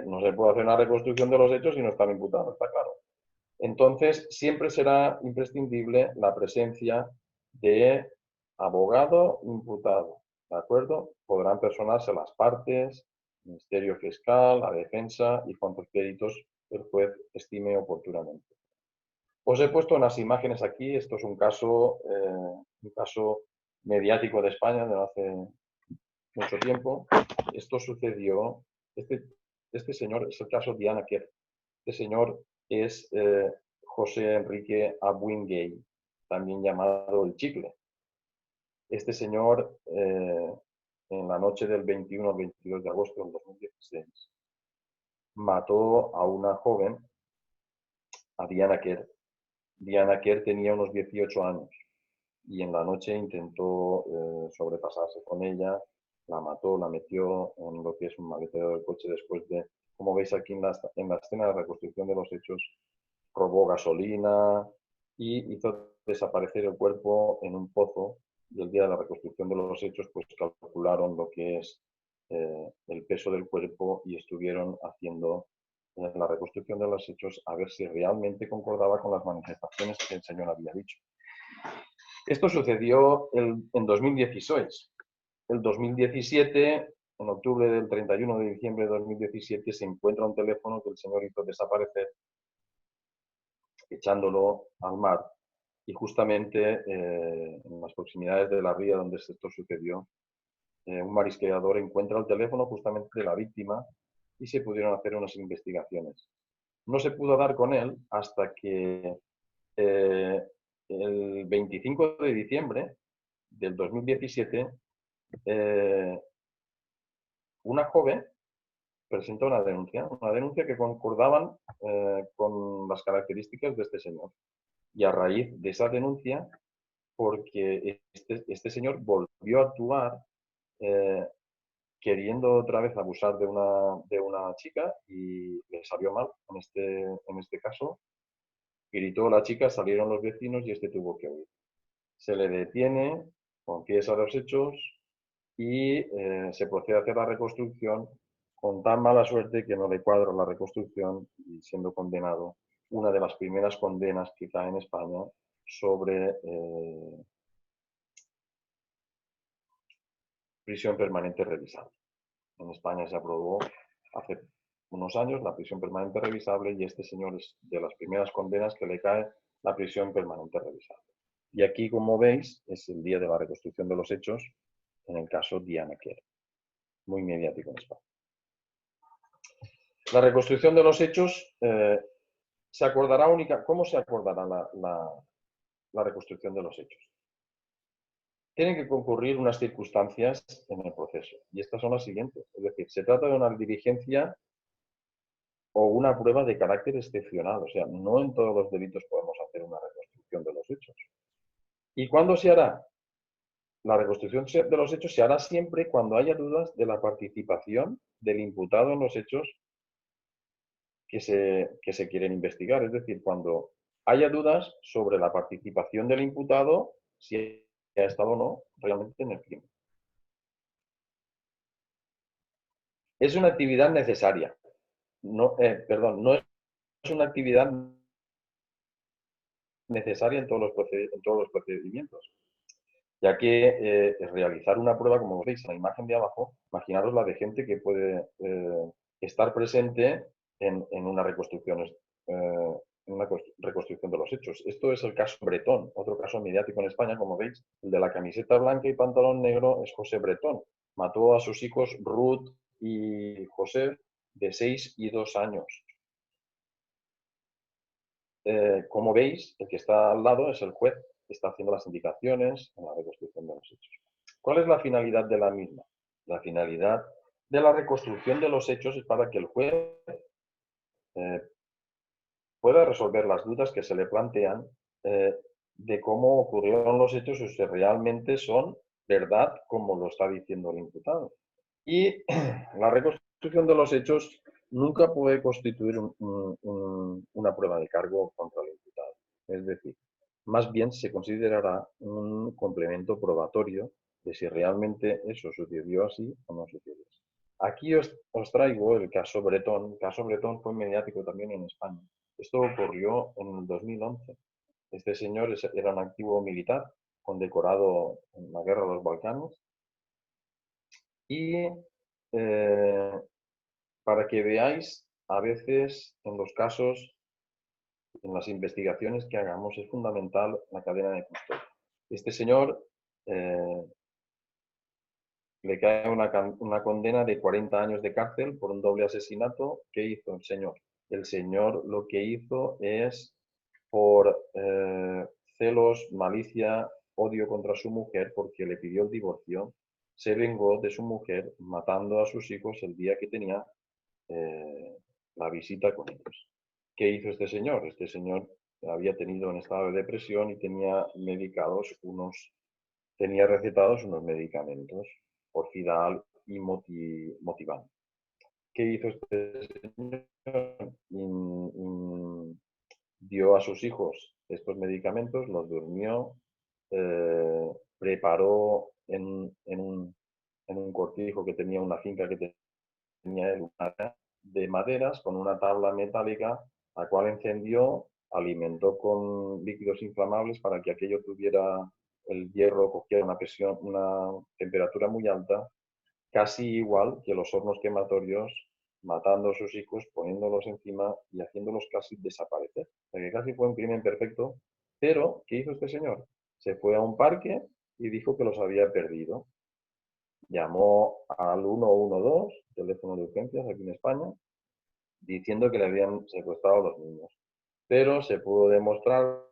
no se puede hacer una reconstrucción de los hechos si no está el imputado, está claro. Entonces, siempre será imprescindible la presencia de abogado imputado, ¿de acuerdo? Podrán personarse las partes, Ministerio Fiscal, la defensa y cuantos peritos el juez estime oportunamente. Os he puesto unas imágenes aquí, esto es un caso mediático de España de hace mucho tiempo. Esto sucedió, este señor es el caso Diana Kerr. Este señor es José Enrique Abuingay, también llamado el Chicle. Este señor, en la noche del 21 al 22 de agosto del 2016, mató a una joven, a Diana Kerr. Diana Kerr tenía unos 18 años y en la noche intentó sobrepasarse con ella, la mató, la metió en lo que es un maletero del coche después de, como veis aquí en la escena de reconstrucción de los hechos, robó gasolina y hizo desaparecer el cuerpo en un pozo. Y el día de la reconstrucción de los hechos, pues calcularon lo que es el peso del cuerpo y estuvieron haciendo la reconstrucción de los hechos a ver si realmente concordaba con las manifestaciones que el señor había dicho. Esto sucedió en 2016. El 2017, en octubre del 31 de diciembre de 2017, se encuentra un teléfono que el señor hizo desaparecer, echándolo al mar. Y justamente en las proximidades de la ría donde esto sucedió, un marisqueador encuentra el teléfono justamente de la víctima y se pudieron hacer unas investigaciones. No se pudo dar con él hasta que el 25 de diciembre del 2017 una joven presentó una denuncia que concordaban con las características de este señor. Y a raíz de esa denuncia, porque este señor volvió a actuar queriendo otra vez abusar de una chica y le salió mal en este caso. Gritó la chica, salieron los vecinos y este tuvo que huir. Se le detiene, confiesa los hechos y se procede a hacer la reconstrucción con tan mala suerte que no le cuadra la reconstrucción y siendo condenado, una de las primeras condenas que cae en España sobre prisión permanente revisable. En España se aprobó hace unos años la prisión permanente revisable y este señor es de las primeras condenas que le cae la prisión permanente revisable. Y aquí, como veis, es el día de la reconstrucción de los hechos en el caso Diana Quer, muy mediático en España. La reconstrucción de los hechos se acordará única. ¿Cómo se acordará la reconstrucción de los hechos? Tienen que concurrir unas circunstancias en el proceso y estas son las siguientes. Es decir, se trata de una diligencia o una prueba de carácter excepcional. O sea, no en todos los delitos podemos hacer una reconstrucción de los hechos. ¿Y cuándo se hará? La reconstrucción de los hechos se hará siempre cuando haya dudas de la participación del imputado en los hechos que se quieren investigar. Es decir, cuando haya dudas sobre la participación del imputado, si ha estado o no realmente en el crimen. Es una actividad necesaria. No es una actividad necesaria en todos los procedimientos, ya que realizar una prueba, como veis en la imagen de abajo, imaginaros la de gente que puede estar presente en una reconstrucción de los hechos. Esto es el caso Bretón, otro caso mediático en España, como veis, el de la camiseta blanca y pantalón negro es José Bretón. Mató a sus hijos Ruth y José de 6 y 2 años. Como veis, el que está al lado es el juez que está haciendo las indicaciones en la reconstrucción de los hechos. ¿Cuál es la finalidad de la misma? La finalidad de la reconstrucción de los hechos es para que el juez pueda resolver las dudas que se le plantean de cómo ocurrieron los hechos o si realmente son verdad como lo está diciendo el imputado. Y la reconstrucción de los hechos nunca puede constituir una prueba de cargo contra el imputado. Es decir, más bien se considerará un complemento probatorio de si realmente eso sucedió así o no sucedió así. Aquí os traigo el caso Bretón. El caso Bretón fue mediático también en España. Esto ocurrió en el 2011. Este señor era un activo militar condecorado en la Guerra de los Balcanes. Y para que veáis, a veces en los casos, en las investigaciones que hagamos, es fundamental la cadena de custodia. Este señor le cae una condena de 40 años de cárcel por un doble asesinato. ¿Qué hizo el señor? El señor lo que hizo es, por celos, malicia, odio contra su mujer, porque le pidió el divorcio, se vengó de su mujer matando a sus hijos el día que tenía la visita con ellos. ¿Qué hizo este señor? Este señor había tenido un estado de depresión y tenía recetados unos medicamentos, Orfidal y Motivan. ¿Qué hizo este señor? Dio a sus hijos estos medicamentos, los durmió, preparó en un cortijo que tenía una finca que tenía él, de maderas con una tabla metálica, la cual encendió, alimentó con líquidos inflamables para que aquello tuviera el hierro, cogiera una temperatura muy alta, casi igual que los hornos quematorios, matando a sus hijos, poniéndolos encima y haciéndolos casi desaparecer. O sea que casi fue un crimen perfecto, pero ¿qué hizo este señor? Se fue a un parque y dijo que los había perdido. Llamó al 112, teléfono de urgencias aquí en España, diciendo que le habían secuestrado a los niños. Pero se pudo demostrar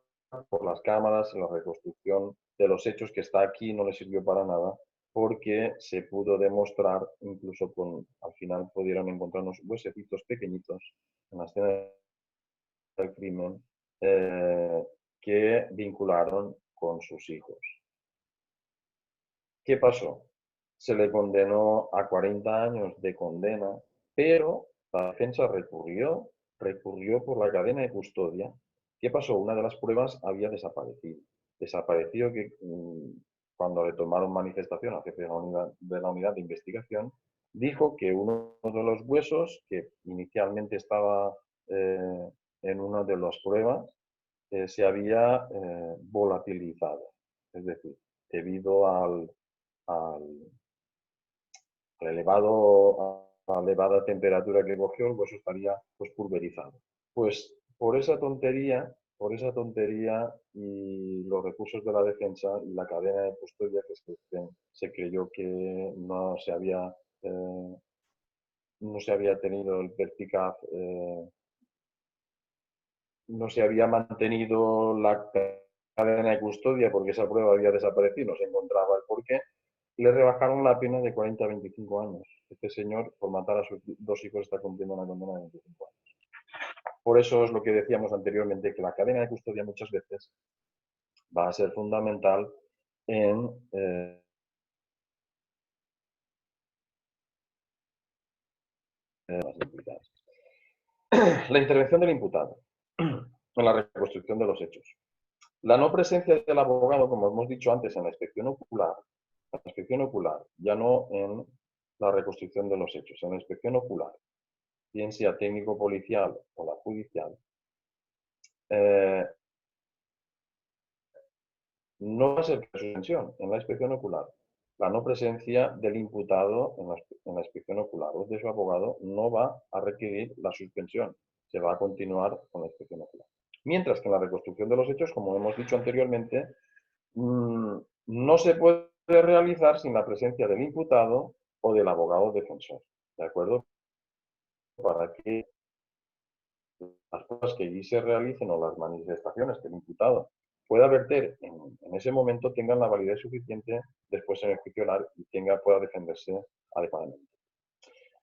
por las cámaras, en la reconstrucción de los hechos que está aquí, no le sirvió para nada, porque se pudo demostrar, incluso al final pudieron encontrar unos huesecitos pequeñitos en la escena del crimen que vincularon con sus hijos. ¿Qué pasó? Se le condenó a 40 años de condena, pero la defensa recurrió por la cadena de custodia. ¿Qué pasó? Una de las pruebas había desaparecido. Desapareció que cuando le tomaron manifestación al jefe de la unidad de investigación, dijo que uno de los huesos, que inicialmente estaba en una de las pruebas, se había volatilizado. Es decir, debido al a la elevada temperatura que cogió, el hueso estaría pues, pulverizado. Pues por esa tontería y los recursos de la defensa y la cadena de custodia que se creyó que no se había tenido el perspicaz, no se había mantenido la cadena de custodia porque esa prueba había desaparecido, no se encontraba el porqué, le rebajaron la pena de 40 a 25 años. Este señor, por matar a sus 2 hijos, está cumpliendo una condena de 25 años. Por eso es lo que decíamos anteriormente, que la cadena de custodia muchas veces va a ser fundamental en las implicadas. La intervención del imputado en la reconstrucción de los hechos. La no presencia del abogado, como hemos dicho antes, en la inspección ocular, ya no en la reconstrucción de los hechos, en la inspección ocular, bien sea técnico policial o la judicial, no va a ser suspensión en la inspección ocular. La no presencia del imputado en la inspección ocular o de su abogado no va a requerir la suspensión. Se va a continuar con la inspección ocular. Mientras que en la reconstrucción de los hechos, como hemos dicho anteriormente, no se puede realizar sin la presencia del imputado o del abogado defensor. ¿De acuerdo? Para que las pruebas que allí se realicen o las manifestaciones que el imputado pueda verter en ese momento tengan la validez suficiente después en el juicio oral y pueda defenderse adecuadamente.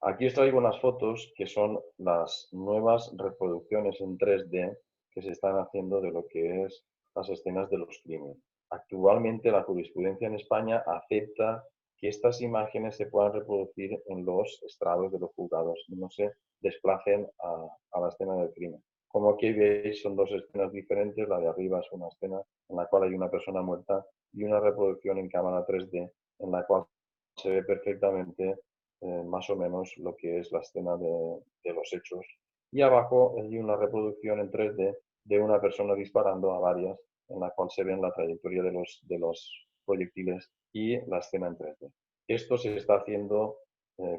Aquí os traigo unas fotos que son las nuevas reproducciones en 3D que se están haciendo de lo que es las escenas de los crímenes. Actualmente la jurisprudencia en España acepta que estas imágenes se puedan reproducir en los estrados de los juzgados y no se desplacen a la escena del crimen. Como aquí veis, son 2 escenas diferentes. La de arriba es una escena en la cual hay una persona muerta y una reproducción en cámara 3D en la cual se ve perfectamente más o menos lo que es la escena de los hechos. Y abajo hay una reproducción en 3D de una persona disparando a varias, en la cual se ve la trayectoria de los proyectiles y la escena en 3D. Esto se está haciendo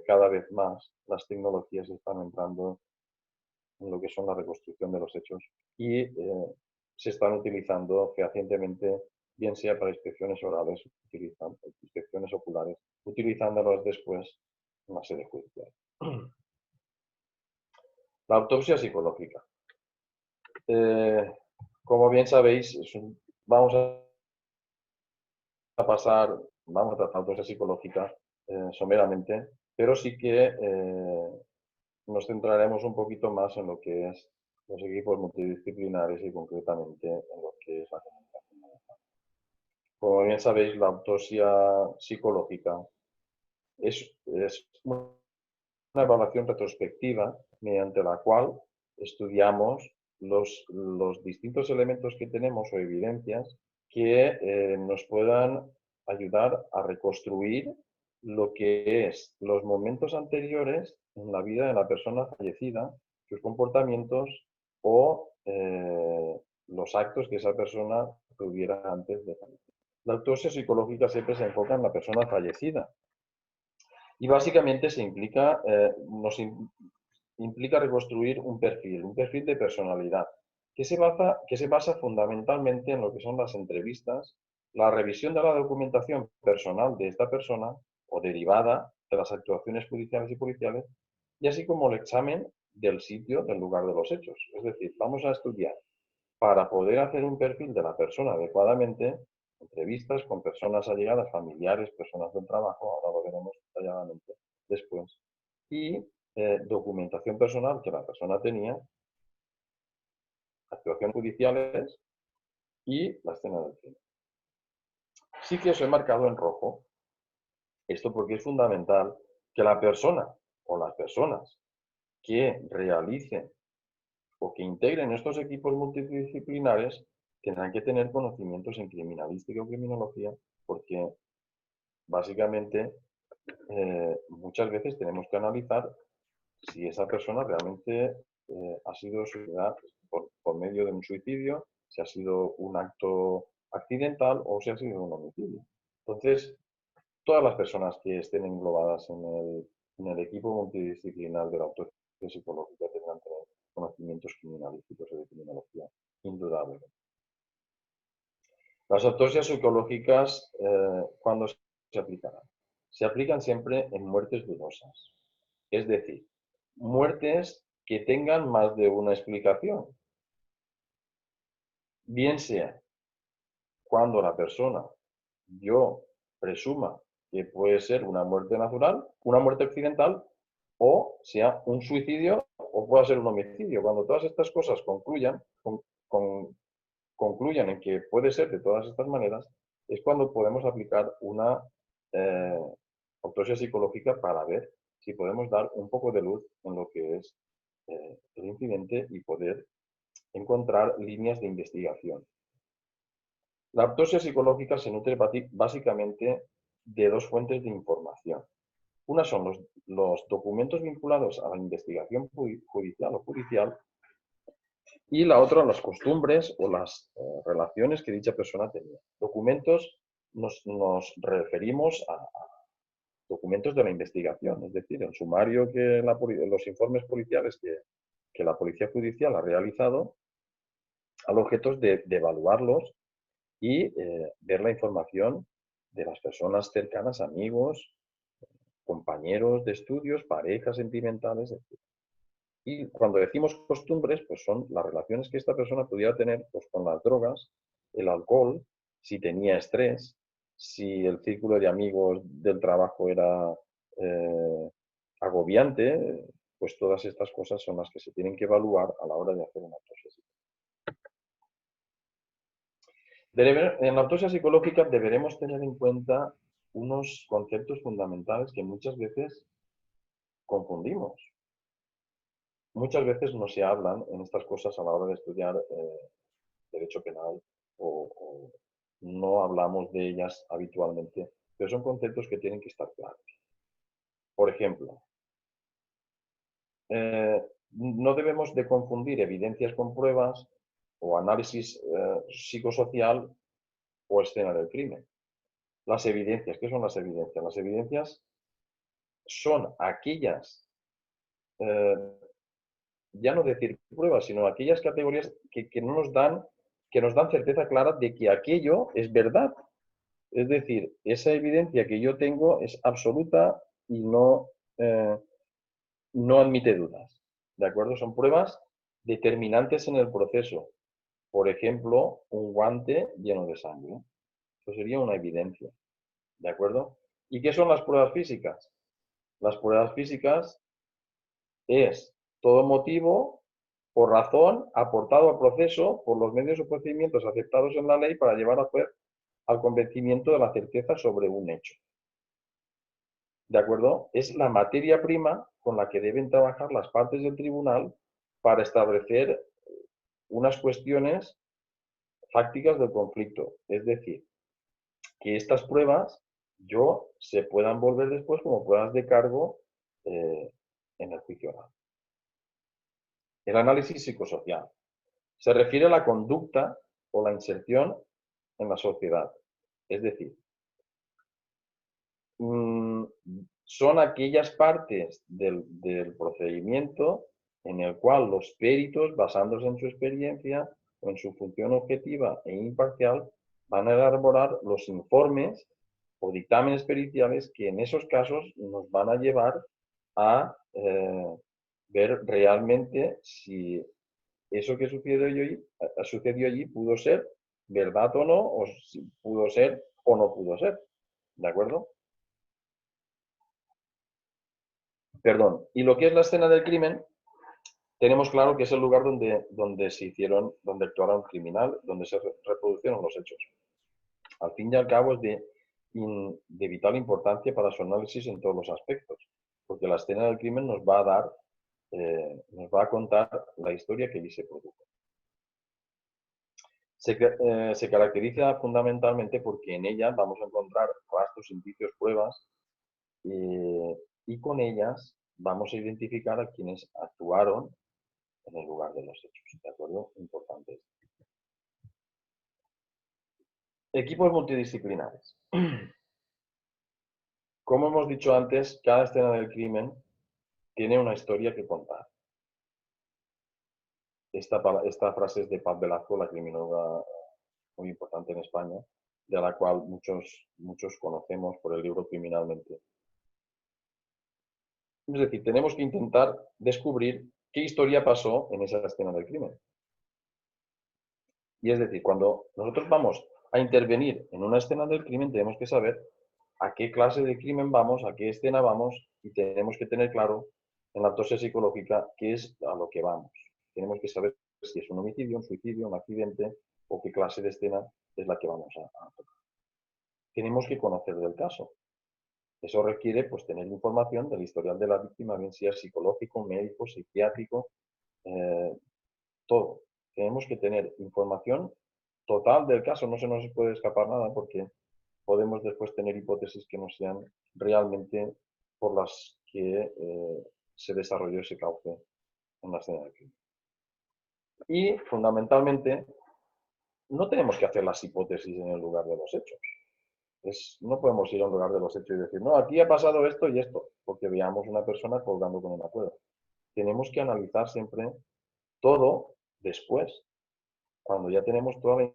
cada vez más, las tecnologías están entrando en lo que son la reconstrucción de los hechos y se están utilizando fehacientemente, bien sea para inspecciones orales, inspecciones oculares, utilizándolas después en la sede judicial. La autopsia psicológica. Como bien sabéis, vamos a tratar la autopsia psicológica someramente, pero sí que nos centraremos un poquito más en lo que es los equipos multidisciplinares y concretamente en lo que es la comunicación no verbal. Como bien sabéis, la autopsia psicológica es una evaluación retrospectiva mediante la cual estudiamos los distintos elementos que tenemos o evidencias que nos puedan ayudar a reconstruir lo que es los momentos anteriores en la vida de la persona fallecida, sus comportamientos o los actos que esa persona tuviera antes de fallecer. La autopsia psicológica siempre se enfoca en la persona fallecida y básicamente nos implica reconstruir un perfil de personalidad que se basa fundamentalmente en lo que son las entrevistas, la revisión de la documentación personal de esta persona o derivada de las actuaciones judiciales y policiales, y así como el examen del sitio, del lugar de los hechos. Es decir, vamos a estudiar para poder hacer un perfil de la persona adecuadamente, entrevistas con personas allegadas, familiares, personas del trabajo, ahora lo veremos detalladamente después, y documentación personal que la persona tenía, actuaciones judiciales y la escena del crimen. Sí que os he marcado en rojo esto porque es fundamental que la persona o las personas que realicen o que integren estos equipos multidisciplinares tendrán que tener conocimientos en criminalística o criminología porque básicamente muchas veces tenemos que analizar si esa persona realmente ha sido suicidada por medio de un suicidio, si ha sido un acto accidental o si ha sido un homicidio. Entonces, todas las personas que estén englobadas en el equipo multidisciplinar de la autopsia psicológica tendrán que tener conocimientos criminalísticos o de criminología, indudable. Las autopsias psicológicas, ¿cuándo se aplicarán? Se aplican siempre en muertes dudosas. Es decir, muertes que tengan más de una explicación. Bien sea cuando la persona, yo presuma que puede ser una muerte natural, una muerte accidental, o sea un suicidio o pueda ser un homicidio. Cuando todas estas cosas concluyan en que puede ser de todas estas maneras, es cuando podemos aplicar una autopsia psicológica para ver si podemos dar un poco de luz en lo que es el incidente y poder encontrar líneas de investigación. La autopsia psicológica se nutre básicamente de dos fuentes de información. Una son los documentos vinculados a la investigación judicial o judicial y la otra las costumbres o las relaciones que dicha persona tenía. Documentos nos referimos a documentos de la investigación, es decir, el sumario los informes policiales que la policía judicial ha realizado al objeto de evaluarlos y ver la información de las personas cercanas, amigos, compañeros de estudios, parejas sentimentales, etc. Y cuando decimos costumbres, pues son las relaciones que esta persona pudiera tener pues, con las drogas, el alcohol, si tenía estrés, si el círculo de amigos del trabajo era agobiante, pues todas estas cosas son las que se tienen que evaluar a la hora de hacer una autopsia psicológica. En la autopsia psicológica deberemos tener en cuenta unos conceptos fundamentales que muchas veces confundimos. Muchas veces no se hablan en estas cosas a la hora de estudiar derecho penal o no hablamos de ellas habitualmente, pero son conceptos que tienen que estar claros. Por ejemplo, no debemos de confundir evidencias con pruebas o análisis psicosocial o escena del crimen. Las evidencias, ¿qué son las evidencias? Las evidencias son aquellas, ya no decir pruebas, sino aquellas categorías que nos dan certeza clara de que aquello es verdad. Es decir, esa evidencia que yo tengo es absoluta y no admite dudas. ¿De acuerdo? Son pruebas determinantes en el proceso. Por ejemplo, un guante lleno de sangre. Eso sería una evidencia. ¿De acuerdo? ¿Y qué son las pruebas físicas? Las pruebas físicas es todo motivo por razón aportado al proceso por los medios o procedimientos aceptados en la ley para llevar al convencimiento de la certeza sobre un hecho. ¿De acuerdo? Es la materia prima con la que deben trabajar las partes del tribunal para establecer unas cuestiones fácticas del conflicto. Es decir, que estas pruebas se puedan volver después como pruebas de cargo en el juicio oral. El análisis psicosocial se refiere a la conducta o la inserción en la sociedad. Es decir, son aquellas partes del procedimiento en el cual los peritos, basándose en su experiencia o en su función objetiva e imparcial, van a elaborar los informes o dictámenes periciales que en esos casos nos van a llevar a ver realmente si eso que sucedió allí pudo ser verdad o no, o si pudo ser o no pudo ser. ¿De acuerdo? Perdón. Y lo que es la escena del crimen, tenemos claro que es el lugar donde actuaron un criminal, donde se reproducieron los hechos. Al fin y al cabo es de vital importancia para su análisis en todos los aspectos, porque la escena del crimen nos va a contar la historia que allí se produjo. Se caracteriza fundamentalmente porque en ella vamos a encontrar rastros, indicios, pruebas y con ellas vamos a identificar a quienes actuaron en el lugar de los hechos. ¿De acuerdo? Importante. Equipos multidisciplinares. Como hemos dicho antes, cada escena del crimen tiene una historia que contar. Esta frase es de Paz Velasco, la criminóloga muy importante en España, de la cual muchos conocemos por el libro Criminalmente. Es decir, tenemos que intentar descubrir qué historia pasó en esa escena del crimen. Y es decir, cuando nosotros vamos a intervenir en una escena del crimen, tenemos que saber a qué clase de crimen vamos, a qué escena vamos, y tenemos que tener claro en la autopsia psicológica qué es a lo que vamos. Tenemos que saber si es un homicidio, un suicidio, un accidente o qué clase de escena es la que vamos a tocar. Tenemos que conocer del caso. Eso requiere pues, tener información del historial de la víctima, bien sea psicológico, médico, psiquiátrico, todo. Tenemos que tener información total del caso, no se nos puede escapar nada porque podemos después tener hipótesis que no sean realmente por las que se desarrolló ese cauce en la escena del crimen. Y fundamentalmente no tenemos que hacer las hipótesis en el lugar de los hechos. No podemos ir a un lugar de los hechos y decir, no, aquí ha pasado esto y esto, porque veamos una persona colgando con una cuerda. Tenemos que analizar siempre todo después, cuando ya tenemos toda la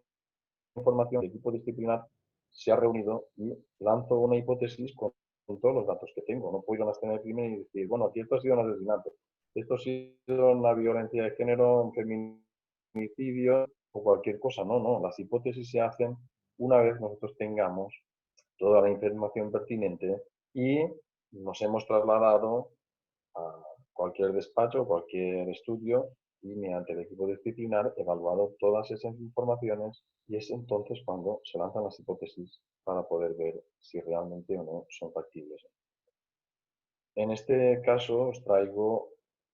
información, el equipo disciplinar se ha reunido y lanzo una hipótesis con todos los datos que tengo. No puedo ir a la escena del crimen y decir, bueno, aquí esto ha sido un asesinato, esto ha sido una violencia de género, un feminicidio o cualquier cosa. No, no, las hipótesis se hacen una vez nosotros tengamos toda la información pertinente y nos hemos trasladado a cualquier despacho, cualquier estudio y mediante el equipo disciplinar evaluado todas esas informaciones y es entonces cuando se lanzan las hipótesis para poder ver si realmente o no son factibles. En este caso os traigo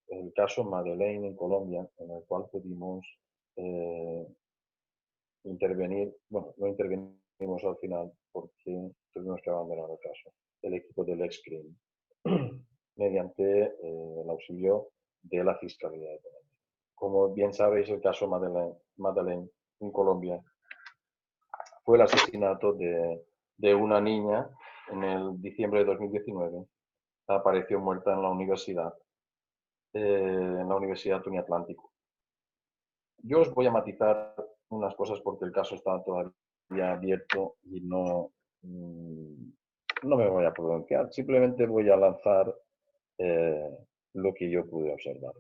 el caso Madeleine en Colombia, en el cual pudimos intervenir, bueno, no intervenimos al final porque tuvimos que abandonar el caso, el equipo del ex-CRIM, mediante el auxilio de la Fiscalía de Colombia. Como bien sabéis, el caso Madeleine en Colombia fue el asesinato de una niña en el diciembre de 2019. Apareció muerta en la Universidad Tuniatlántico. Yo os voy a matizar unas cosas porque el caso está todavía abierto y no me voy a pronunciar. Simplemente voy a lanzar lo que yo pude observar.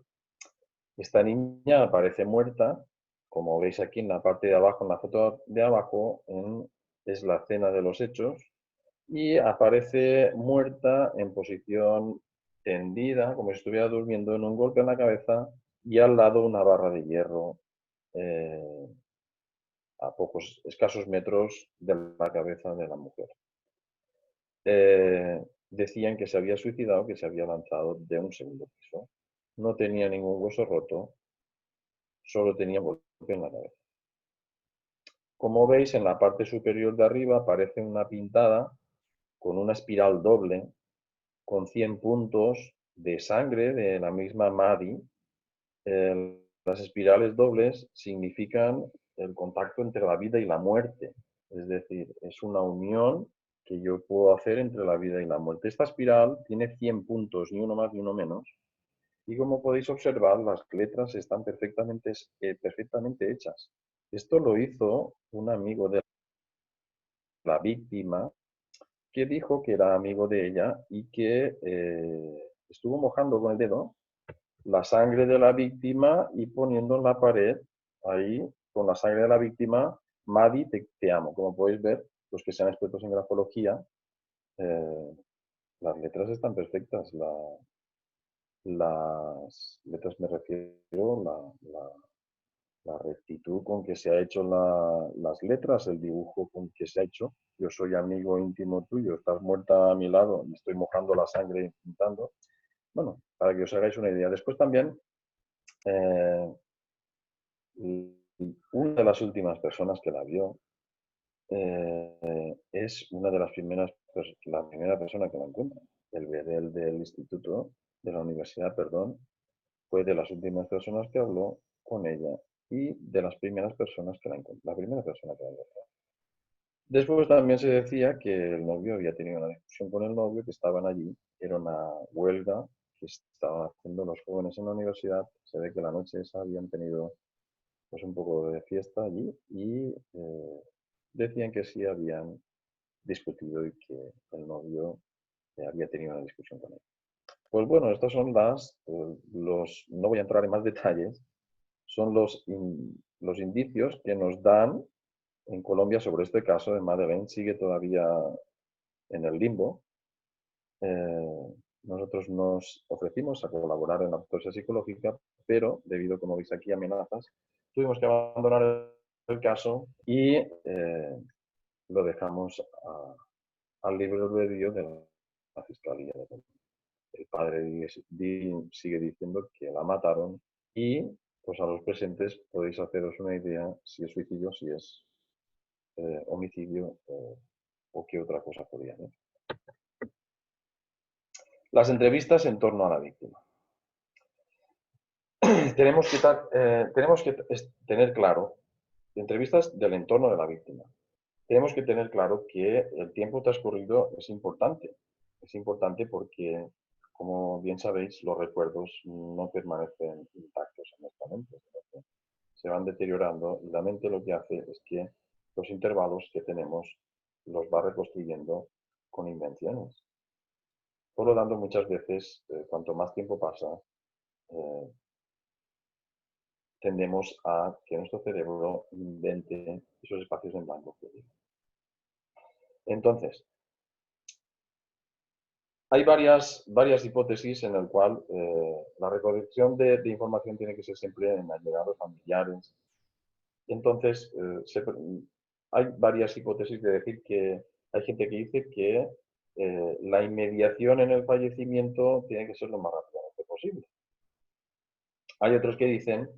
Esta niña aparece muerta, como veis aquí en la parte de abajo, en la foto de abajo, es la escena de los hechos, y aparece muerta en posición tendida, como si estuviera durmiendo, en un golpe en la cabeza y al lado una barra de hierro a pocos escasos metros de la cabeza de la mujer. Decían que se había suicidado, que se había lanzado de un segundo piso. No tenía ningún hueso roto, solo tenía golpe en la cabeza. Como veis, en la parte superior de arriba aparece una pintada con una espiral doble, con 100 puntos de sangre de la misma Maddie. Las espirales dobles significan el contacto entre la vida y la muerte. Es decir, es una unión que yo puedo hacer entre la vida y la muerte. Esta espiral tiene 100 puntos, ni uno más ni uno menos. Y como podéis observar, las letras están perfectamente hechas. Esto lo hizo un amigo de la víctima que dijo que era amigo de ella y que estuvo mojando con el dedo la sangre de la víctima y poniendo en la pared, ahí, con la sangre de la víctima, Maddie, te amo. Como podéis ver, los que sean expertos en grafología, las letras están perfectas. Las letras me refiero, la rectitud con que se ha hecho las letras, el dibujo con que se ha hecho. Yo soy amigo íntimo tuyo, estás muerta a mi lado y estoy mojando la sangre pintando. Bueno, para que os hagáis una idea. Después también, una de las últimas personas que la vio es una de las primeras, la primera persona que la encuentra. el Bedel del instituto, de la universidad, perdón, fue de las últimas personas que habló con ella y de las primeras personas que la encontró, la primera persona que la encontró. Después también se decía que el novio había tenido una discusión con el novio, que estaban allí, era una huelga que estaban haciendo los jóvenes en la universidad. Se ve que la noche esa habían tenido pues un poco de fiesta allí y decían que sí habían discutido y que el novio había tenido una discusión con él. Pues bueno, estas son no voy a entrar en más detalles, son los indicios que nos dan en Colombia sobre este caso de Madeleine. Sigue todavía en el limbo. Nosotros nos ofrecimos a colaborar en la autopsia psicológica, pero debido, como veis aquí, a amenazas, tuvimos que abandonar el caso y lo dejamos al libre albedrío de la Fiscalía de Colombia. El padre sigue diciendo que la mataron y pues a los presentes podéis haceros una idea si es suicidio, si es homicidio o qué otra cosa podría ser. Las entrevistas en torno a la víctima. Tenemos que tener claro, entrevistas del entorno de la víctima. Tenemos que tener claro que el tiempo transcurrido es importante. Es importante porque, como bien sabéis, los recuerdos no permanecen intactos en nuestra mente. Se van deteriorando y la mente lo que hace es que los intervalos que tenemos los va reconstruyendo con invenciones. Por lo tanto, muchas veces, cuanto más tiempo pasa, tendemos a que nuestro cerebro invente esos espacios en blanco. Entonces, hay varias hipótesis en las cuales la recolección de información tiene que ser siempre en allegados familiares. Entonces, hay varias hipótesis de decir que hay gente que dice que la inmediación en el fallecimiento tiene que ser lo más rápidamente posible. Hay otros que dicen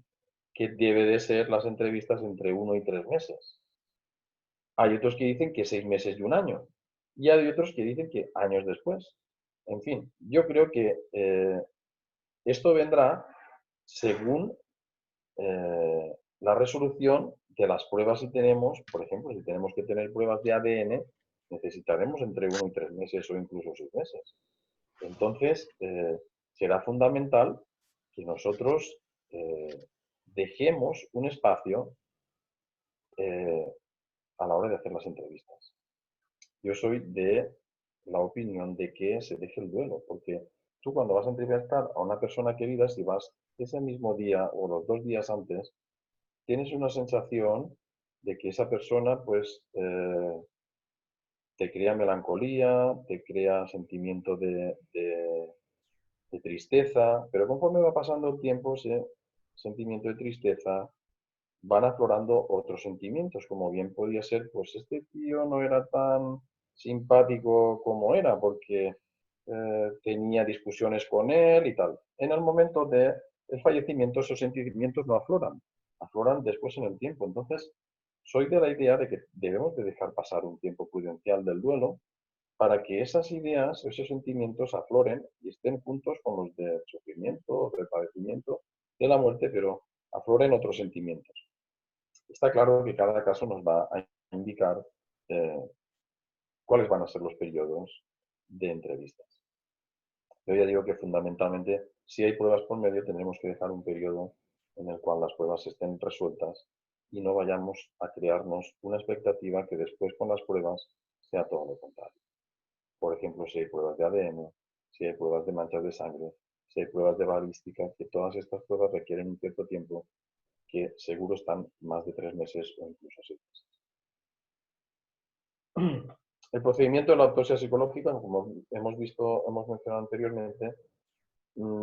que debe de ser las entrevistas entre 1 y 3 meses. Hay otros que dicen que 6 meses y 1 año. Y hay otros que dicen que años después. En fin, yo creo que esto vendrá según la resolución de las pruebas si tenemos. Por ejemplo, si tenemos que tener pruebas de ADN, necesitaremos entre 1 y 3 meses o incluso 6 meses. Entonces, será fundamental que nosotros dejemos un espacio a la hora de hacer las entrevistas. Yo soy de la opinión de que se deje el duelo, porque tú cuando vas a entrevistar a una persona querida, si vas ese mismo día o los 2 días antes, tienes una sensación de que esa persona pues te crea melancolía, te crea sentimiento de tristeza, pero conforme va pasando el tiempo, ese sentimiento de tristeza van aflorando otros sentimientos, como bien podía ser, pues este tío no era tan simpático como era, porque tenía discusiones con él y tal. En el momento del fallecimiento esos sentimientos no afloran, afloran después en el tiempo. Entonces, soy de la idea de que debemos de dejar pasar un tiempo prudencial del duelo para que esas ideas, esos sentimientos afloren y estén juntos con los del sufrimiento, del padecimiento, de la muerte, pero afloren otros sentimientos. Está claro que cada caso nos va a indicar cuáles van a ser los periodos de entrevistas. Yo ya digo que fundamentalmente, si hay pruebas por medio, tendremos que dejar un periodo en el cual las pruebas estén resueltas y no vayamos a crearnos una expectativa que después con las pruebas sea todo lo contrario. Por ejemplo, si hay pruebas de ADN, si hay pruebas de manchas de sangre, si hay pruebas de balística, que todas estas pruebas requieren un cierto tiempo que seguro están más de 3 meses o incluso 6 meses. El procedimiento de la autopsia psicológica, como hemos mencionado anteriormente,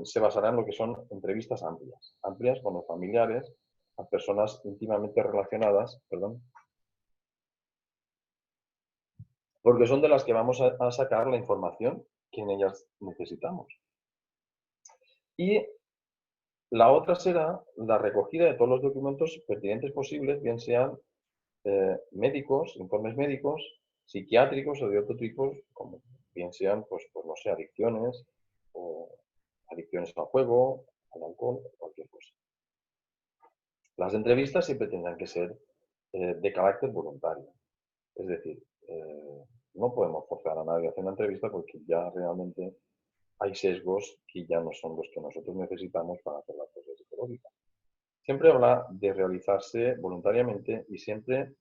se basará en lo que son entrevistas amplias con los familiares, las personas íntimamente relacionadas, porque son de las que vamos a sacar la información que en ellas necesitamos. Y la otra será la recogida de todos los documentos pertinentes posibles, bien sean informes médicos, psiquiátricos o de otro tipo, como bien sean, pues no sé, adicciones o adicciones al juego, al alcohol, cualquier cosa. Las entrevistas siempre tendrán que ser de carácter voluntario. Es decir, no podemos forzar a nadie a hacer una entrevista porque ya realmente hay sesgos que ya no son los que nosotros necesitamos para hacer la cosa psicológica. Siempre habla de realizarse voluntariamente y siempre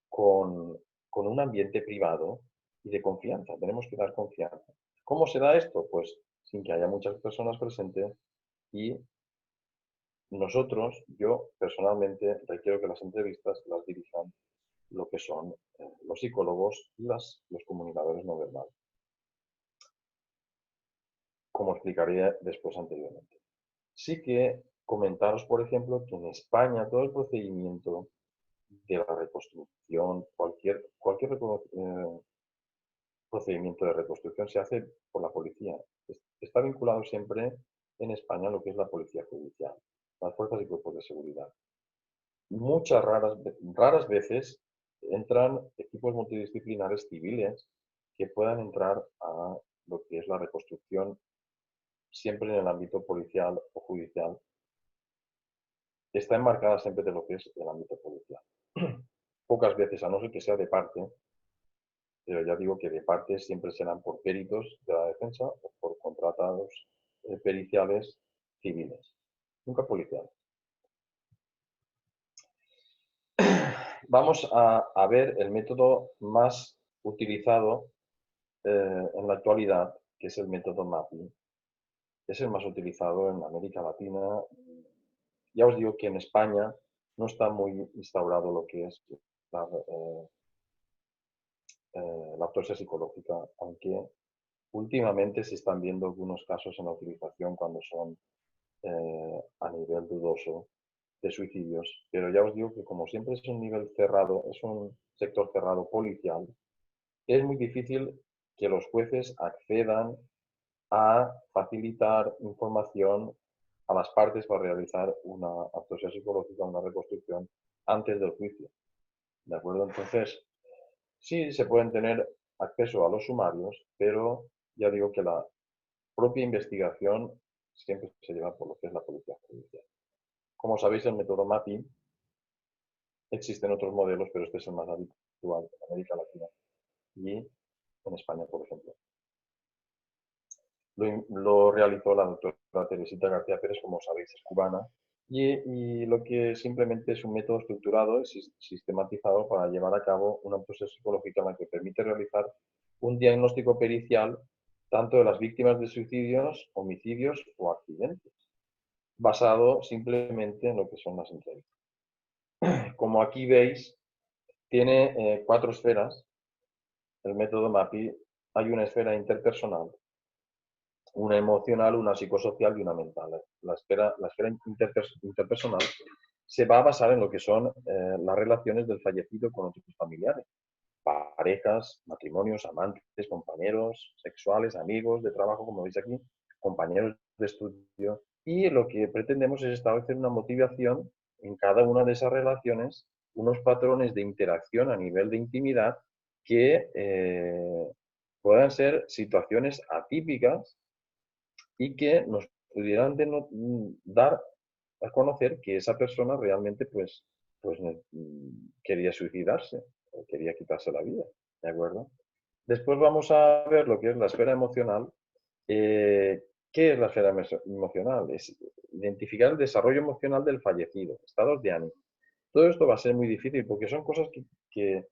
con un ambiente privado y de confianza. Tenemos que dar confianza. ¿Cómo se da esto? Pues sin que haya muchas personas presentes y nosotros, yo personalmente, requiero que las entrevistas las dirijan lo que son los psicólogos y los comunicadores no verbales, como explicaré después anteriormente. Sí que comentaros, por ejemplo, que en España todo el procedimiento de la reconstrucción, cualquier procedimiento de reconstrucción se hace por la policía. Está vinculado siempre en España a lo que es la policía judicial, las fuerzas y cuerpos de seguridad. Muchas raras veces entran equipos multidisciplinares civiles que puedan entrar a lo que es la reconstrucción siempre en el ámbito policial o judicial. Está enmarcada siempre de lo que es el ámbito policial. Pocas veces, a no ser que sea de parte, pero ya digo que de parte siempre serán por peritos de la defensa o por contratados periciales civiles, nunca policiales. Vamos a ver el método más utilizado en la actualidad, que es el método MAPI. Es el más utilizado en América Latina. Ya os digo que en España no está muy instaurado lo que es la autopsia psicológica, aunque últimamente se están viendo algunos casos en la utilización cuando son a nivel dudoso de suicidios, pero ya os digo que como siempre es un nivel cerrado, es un sector cerrado policial, es muy difícil que los jueces accedan a facilitar información a las partes para realizar una autopsia psicológica, una reconstrucción antes del juicio. ¿De acuerdo? Entonces, sí se pueden tener acceso a los sumarios, pero ya digo que la propia investigación siempre se lleva por lo que es la policía judicial. Como sabéis, el método MAPI, existen otros modelos, pero este es el más habitual en América Latina y en España, por ejemplo. Lo realizó la doctora Teresita García Pérez, como sabéis, es cubana, y lo que simplemente es un método estructurado y sistematizado para llevar a cabo una autopsia psicológica en la que permite realizar un diagnóstico pericial tanto de las víctimas de suicidios, homicidios o accidentes, basado simplemente en lo que son las entrevistas. Como aquí veis, tiene 4 esferas. El método MAPI, hay una esfera interpersonal, una emocional, una psicosocial y una mental. La esfera interpersonal se va a basar en lo que son las relaciones del fallecido con otros familiares, parejas, matrimonios, amantes, compañeros sexuales, amigos de trabajo, como veis aquí, compañeros de estudio. Y lo que pretendemos es establecer una motivación en cada una de esas relaciones, unos patrones de interacción a nivel de intimidad que puedan ser situaciones atípicas y que nos pudieran dar a conocer que esa persona realmente pues quería suicidarse o quería quitarse la vida, ¿de acuerdo? Después vamos a ver lo que es la esfera emocional. ¿Qué es la esfera emocional? Es identificar el desarrollo emocional del fallecido, estados de ánimo. Todo esto va a ser muy difícil porque son cosas que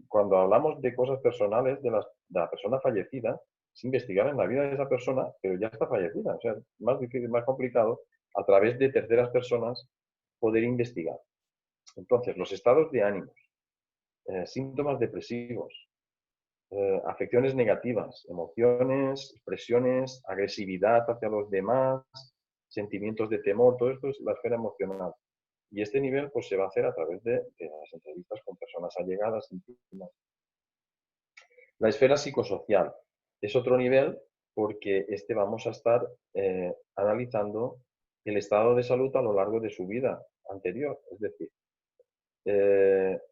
cuando hablamos de cosas personales de la persona fallecida, es investigar en la vida de esa persona, pero ya está fallecida. O sea, es más difícil, más complicado, a través de terceras personas, poder investigar. Entonces, los estados de ánimos, síntomas depresivos, afecciones negativas, emociones, expresiones, agresividad hacia los demás, sentimientos de temor, todo esto es la esfera emocional. Y este nivel pues, se va a hacer a través de las entrevistas con personas allegadas, íntimas. La esfera psicosocial es otro nivel porque vamos a estar analizando el estado de salud a lo largo de su vida anterior. Es decir,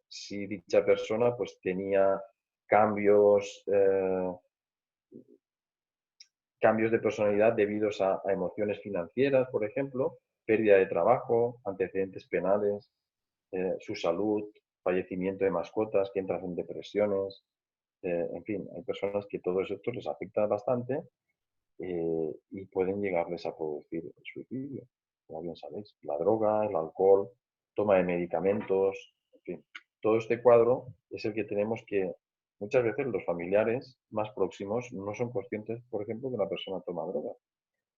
si dicha persona pues, tenía cambios, cambios de personalidad debidos a emociones financieras, por ejemplo, pérdida de trabajo, antecedentes penales, su salud, fallecimiento de mascotas, que entran en depresiones, en fin, hay personas que todo esto les afecta bastante y pueden llegarles a producir el suicidio, como bien sabéis. La droga, el alcohol, toma de medicamentos, en fin, todo este cuadro es el que tenemos que, muchas veces los familiares más próximos no son conscientes, por ejemplo, que una persona toma droga.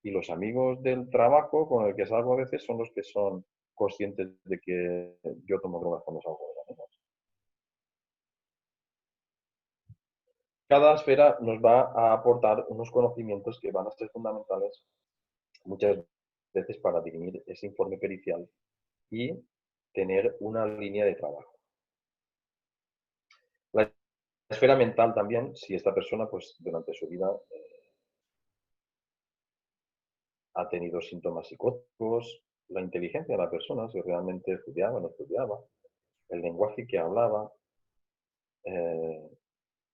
Y los amigos del trabajo con el que salgo a veces son los que son conscientes de que yo tomo drogas cuando salgo de la amigos. Cada esfera nos va a aportar unos conocimientos que van a ser fundamentales muchas veces para dirimir ese informe pericial y tener una línea de trabajo. La esfera mental también, si esta persona pues durante su vida ha tenido síntomas psicóticos, la inteligencia de la persona, si realmente estudiaba o no estudiaba, el lenguaje que hablaba,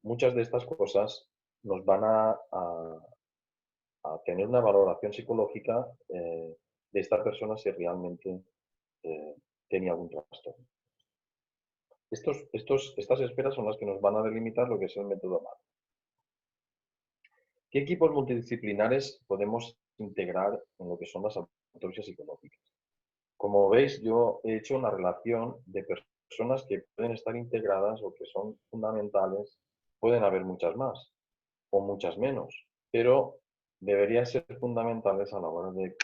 muchas de estas cosas nos van a tener una valoración psicológica de esta persona si realmente tenía algún trastorno. Estas esferas son las que nos van a delimitar lo que es el método MAP. ¿Qué equipos multidisciplinares podemos integrar en lo que son las autopsias psicológicas? Como veis, yo he hecho una relación de personas que pueden estar integradas o que son fundamentales. Pueden haber muchas más o muchas menos, pero deberían ser fundamentales a la hora de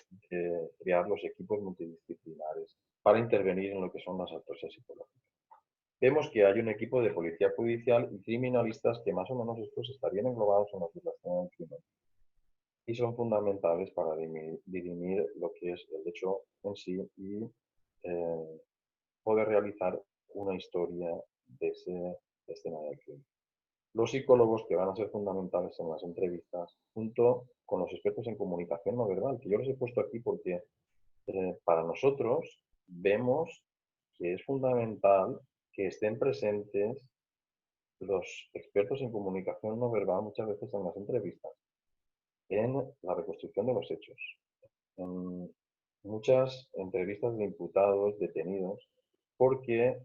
crear los equipos multidisciplinares para intervenir en lo que son las autopsias psicológicas. Vemos que hay un equipo de policía judicial y criminalistas que más o menos estos estarían englobados en la situación del crimen y son fundamentales para dirimir lo que es el hecho en sí y poder realizar una historia de ese escenario del crimen. Los psicólogos que van a ser fundamentales en las entrevistas, junto con los expertos en comunicación no verbal, que yo los he puesto aquí porque para nosotros vemos que es fundamental que estén presentes los expertos en comunicación no verbal muchas veces en las entrevistas, en la reconstrucción de los hechos, en muchas entrevistas de imputados, detenidos, porque,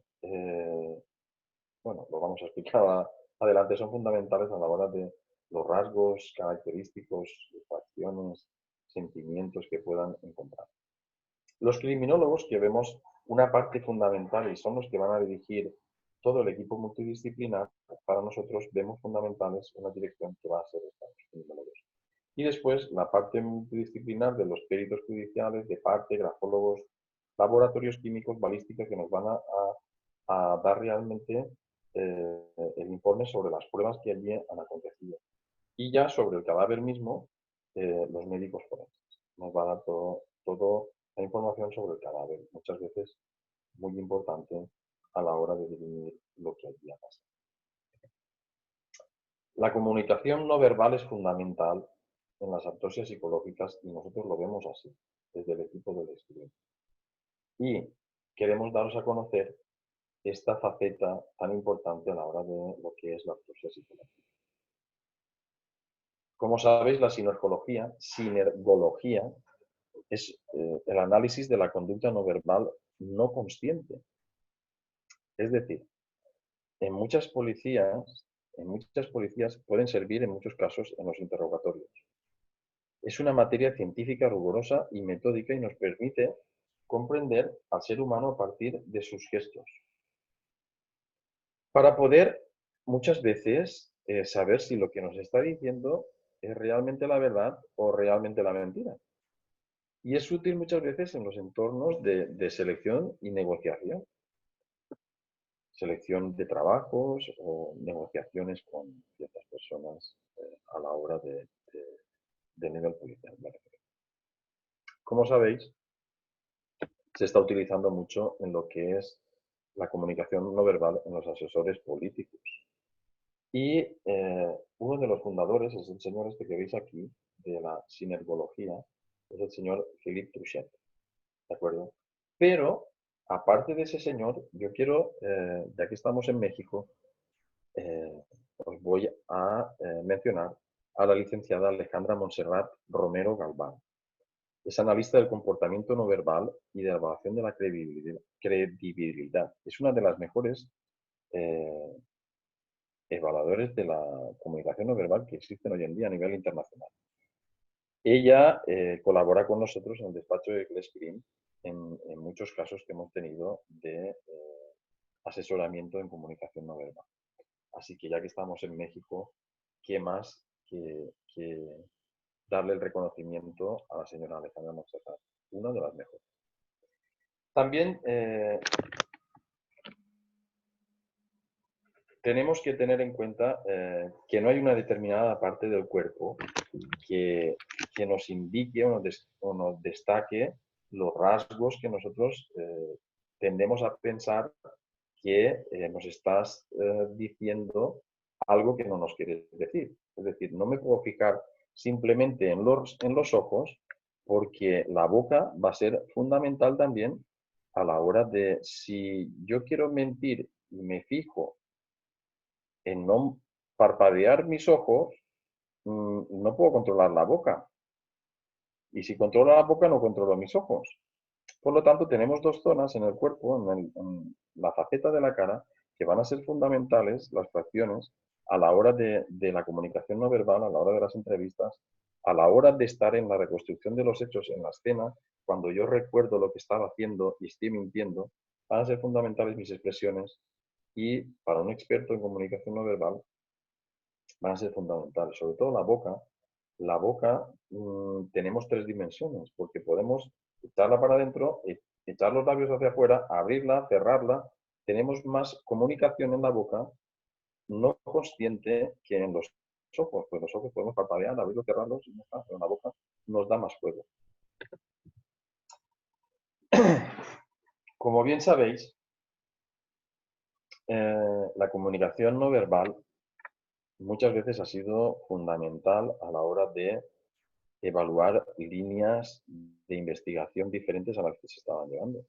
bueno, lo vamos a explicar adelante, son fundamentales a la hora de los rasgos característicos, facciones, sentimientos que puedan encontrar. Los criminólogos, que vemos una parte fundamental y son los que van a dirigir todo el equipo multidisciplinar, para nosotros vemos fundamentales una dirección que va a ser esta, los criminólogos. Y después la parte multidisciplinar de los peritos judiciales, de parte, grafólogos, laboratorios químicos, balística, que nos van a dar realmente el informe sobre las pruebas que allí han acontecido. Y ya sobre el cadáver mismo, los médicos forenses. Nos va a dar toda la información sobre el cadáver, muchas veces muy importante a la hora de dirimir lo que allí ha pasado. La comunicación no verbal es fundamental en las autopsias psicológicas y nosotros lo vemos así, desde el equipo del estudiante. Y queremos daros a conocer esta faceta tan importante a la hora de lo que es la autopsia psicológica. Como sabéis, la sinergología es el análisis de la conducta no verbal no consciente. Es decir, en muchas policías pueden servir en muchos casos en los interrogatorios. Es una materia científica rigurosa y metódica y nos permite comprender al ser humano a partir de sus gestos. Para poder muchas veces saber si lo que nos está diciendo es realmente la verdad o realmente la mentira. Y es útil muchas veces en los entornos de selección y negociación. Selección de trabajos o negociaciones con ciertas personas a la hora de nivel policial. Como sabéis, se está utilizando mucho en lo que es la comunicación no verbal en los asesores políticos. Y uno de los fundadores es el señor este que veis aquí, de la sinergología, es el señor Philippe Truchet, ¿de acuerdo? Pero, aparte de ese señor, yo quiero, ya que estamos en México, os voy a mencionar a la licenciada Alejandra Montserrat Romero Galván. Es analista del comportamiento no verbal y de evaluación de la credibilidad. Es una de las mejores evaluadores de la comunicación no verbal que existen hoy en día a nivel internacional. Ella colabora con nosotros en el despacho de Clescreen en muchos casos que hemos tenido de asesoramiento en comunicación no verbal. Así que ya que estamos en México, ¿qué más que darle el reconocimiento a la señora Alejandra Montserrat? Una de las mejores. También tenemos que tener en cuenta que no hay una determinada parte del cuerpo que nos indique o nos destaque los rasgos que nosotros tendemos a pensar que nos estás diciendo algo que no nos quieres decir. Es decir, no me puedo fijar simplemente en los ojos, porque la boca va a ser fundamental también a la hora de, si yo quiero mentir y me fijo en no parpadear mis ojos, no puedo controlar la boca. Y si controlo la boca, no controlo mis ojos. Por lo tanto, tenemos dos zonas en el cuerpo, en la faceta de la cara, que van a ser fundamentales, las facciones, a la hora de la comunicación no verbal, a la hora de las entrevistas, a la hora de estar en la reconstrucción de los hechos en la escena, cuando yo recuerdo lo que estaba haciendo y estoy mintiendo, van a ser fundamentales mis expresiones y para un experto en comunicación no verbal van a ser fundamentales. Sobre todo la boca tenemos tres dimensiones, porque podemos echarla para adentro, echar los labios hacia afuera, abrirla, cerrarla. Tenemos más comunicación en la boca no consciente que en los ojos. Pues los ojos podemos parpadear, abrirlos, cerrarlos, pero en la boca nos da más juego. Como bien sabéis, la comunicación no verbal muchas veces ha sido fundamental a la hora de evaluar líneas de investigación diferentes a las que se estaban llevando.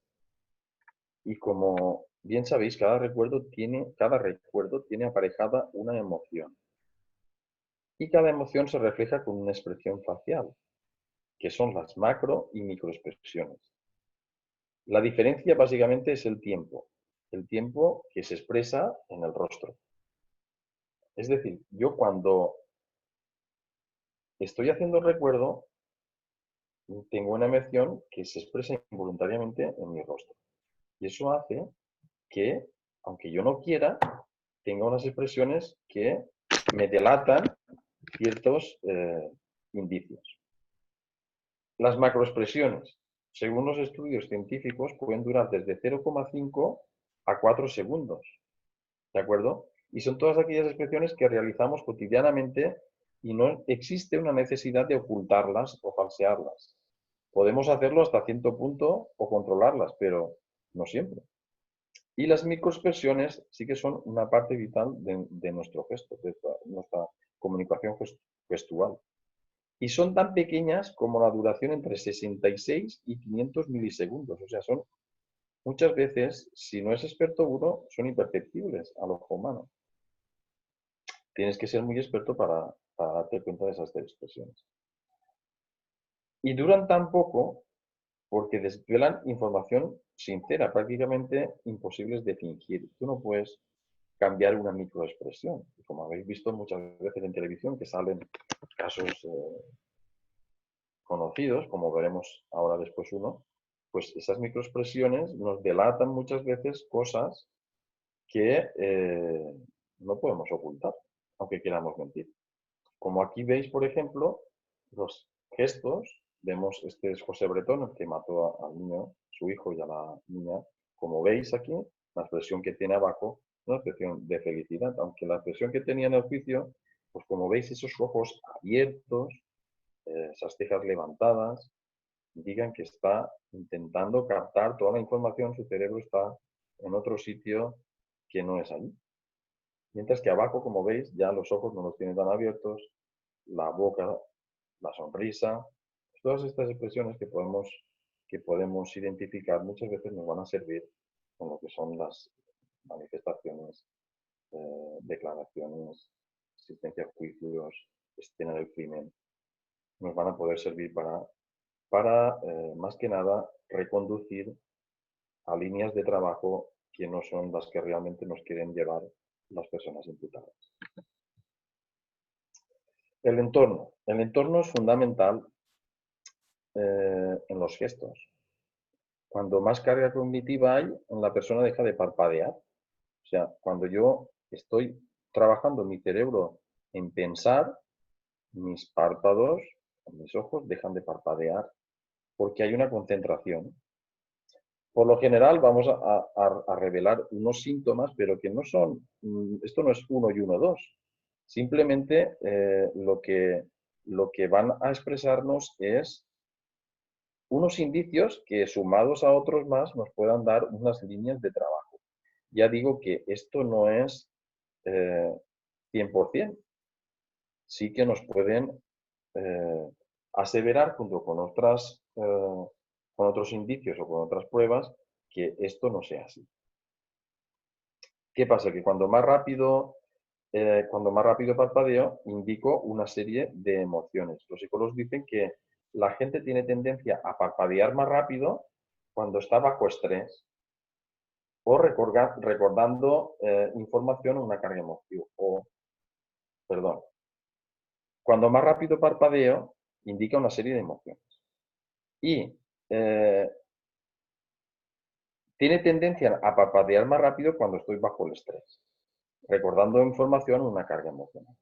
Y como bien sabéis, cada recuerdo tiene aparejada una emoción. Y cada emoción se refleja con una expresión facial, que son las macro y microexpresiones. La diferencia básicamente es el tiempo que se expresa en el rostro. Es decir, yo cuando estoy haciendo el recuerdo, tengo una emoción que se expresa involuntariamente en mi rostro. Y eso hace que, aunque yo no quiera, tenga unas expresiones que me delatan ciertos indicios. Las macroexpresiones, según los estudios científicos, pueden durar desde 0,5 a 4 segundos. ¿De acuerdo? Y son todas aquellas expresiones que realizamos cotidianamente y no existe una necesidad de ocultarlas o falsearlas. Podemos hacerlo hasta cierto punto o controlarlas, pero no siempre. Y las microexpresiones sí que son una parte vital de nuestro gesto, de nuestra comunicación gestual. Y son tan pequeñas como la duración entre 66 y 500 milisegundos. O sea, son muchas veces, si no es experto uno, son imperceptibles al ojo humano. Tienes que ser muy experto para darte cuenta de esas expresiones. Y duran tan poco porque desvelan información sincera, prácticamente imposibles de fingir. Tú no puedes cambiar una microexpresión. Y como habéis visto muchas veces en televisión, que salen casos conocidos, como veremos ahora después uno, pues esas microexpresiones nos delatan muchas veces cosas que no podemos ocultar, aunque queramos mentir. Como aquí veis, por ejemplo, los gestos, vemos, este es José Bretón, el que mató al niño, su hijo y a la niña. Como veis aquí, la expresión que tiene abajo es una expresión de felicidad, aunque la expresión que tenía en el juicio, pues como veis, esos ojos abiertos, esas cejas levantadas, indican que está intentando captar toda la información, su cerebro está en otro sitio que no es allí. Mientras que abajo, como veis, ya los ojos no los tiene tan abiertos, la boca, la sonrisa, todas estas expresiones que podemos identificar muchas veces nos van a servir con lo que son las manifestaciones, declaraciones existencia de juicios, escena del crimen, nos van a poder servir para más que nada, reconducir a líneas de trabajo que no son las que realmente nos quieren llevar las personas imputadas. El entorno. El entorno es fundamental en los gestos. Cuando más carga cognitiva hay, la persona deja de parpadear. O sea, cuando yo estoy trabajando mi cerebro en pensar, mis párpados, mis ojos dejan de parpadear porque hay una concentración. Por lo general vamos a revelar unos síntomas, pero que no son, esto no es 1 y 1, 2. Simplemente lo que van a expresarnos es unos indicios que sumados a otros más nos puedan dar unas líneas de trabajo. Ya digo que esto no es 100%. Sí que nos pueden aseverar junto con otros indicios o con otras pruebas que esto no sea así. ¿Qué pasa? Que cuando más rápido parpadeo, indico una serie de emociones. Los psicólogos dicen que la gente tiene tendencia a parpadear más rápido cuando está bajo estrés o recordando información o una carga emotiva. Cuando más rápido parpadeo, indica una serie de emociones. Y tiene tendencia a parpadear más rápido cuando estoy bajo el estrés, recordando información o una carga emocional.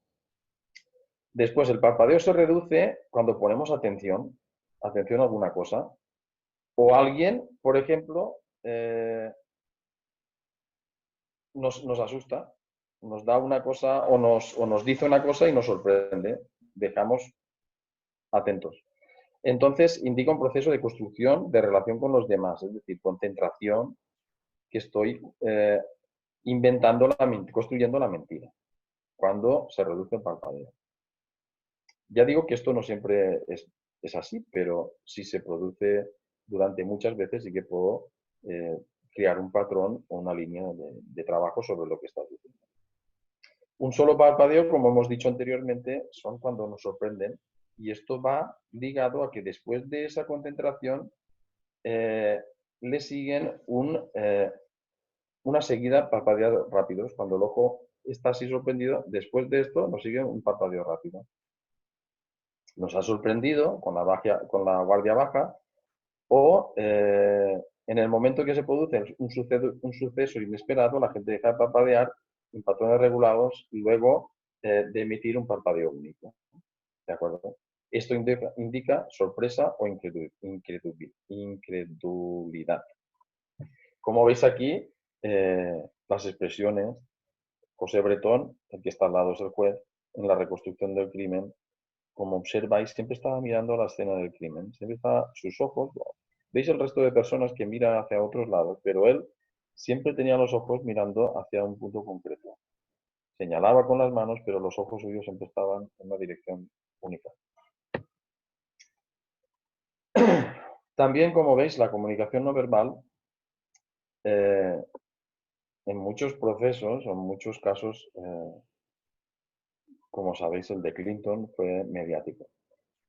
Después, el parpadeo se reduce cuando ponemos atención a alguna cosa, o alguien, por ejemplo, nos asusta, nos da una cosa o nos dice una cosa y nos sorprende. Dejamos atentos. Entonces, indica un proceso de construcción de relación con los demás, es decir, concentración, que estoy construyendo la mentira, cuando se reduce el parpadeo. Ya digo que esto no siempre es así, pero si se produce durante muchas veces sí que puedo crear un patrón o una línea de trabajo sobre lo que está diciendo. Un solo parpadeo, como hemos dicho anteriormente, son cuando nos sorprenden, y esto va ligado a que después de esa concentración le siguen una seguida parpadeos rápidos. Cuando el ojo está así sorprendido, después de esto nos sigue un parpadeo rápido. Nos ha sorprendido con la guardia baja, o en el momento que se produce un suceso inesperado, la gente deja de parpadear en patrones regulados y luego de emitir un parpadeo único. ¿De acuerdo? Esto indica sorpresa o incredulidad. Como veis aquí, las expresiones, José Bretón, el que está al lado es el juez, en la reconstrucción del crimen, como observáis, siempre estaba mirando la escena del crimen, siempre estaba sus ojos. Veis el resto de personas que miran hacia otros lados, pero él siempre tenía los ojos mirando hacia un punto concreto. Señalaba con las manos, pero los ojos suyos siempre estaban en una dirección única. También, como veis, la comunicación no verbal, en muchos procesos, o en muchos casos, como sabéis, el de Clinton fue mediático.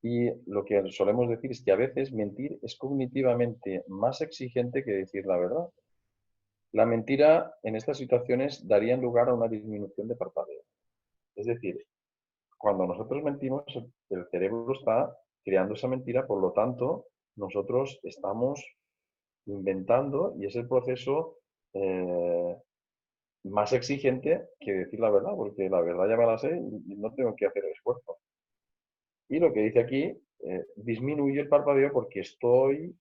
Y lo que solemos decir es que a veces mentir es cognitivamente más exigente que decir la verdad. La mentira en estas situaciones daría lugar a una disminución de parpadeo. Es decir, cuando nosotros mentimos, el cerebro está creando esa mentira, por lo tanto, nosotros estamos inventando, y es el proceso más exigente que decir la verdad, porque la verdad ya me la sé y no tengo que hacer esfuerzo. Y lo que dice aquí, disminuye el parpadeo porque estoy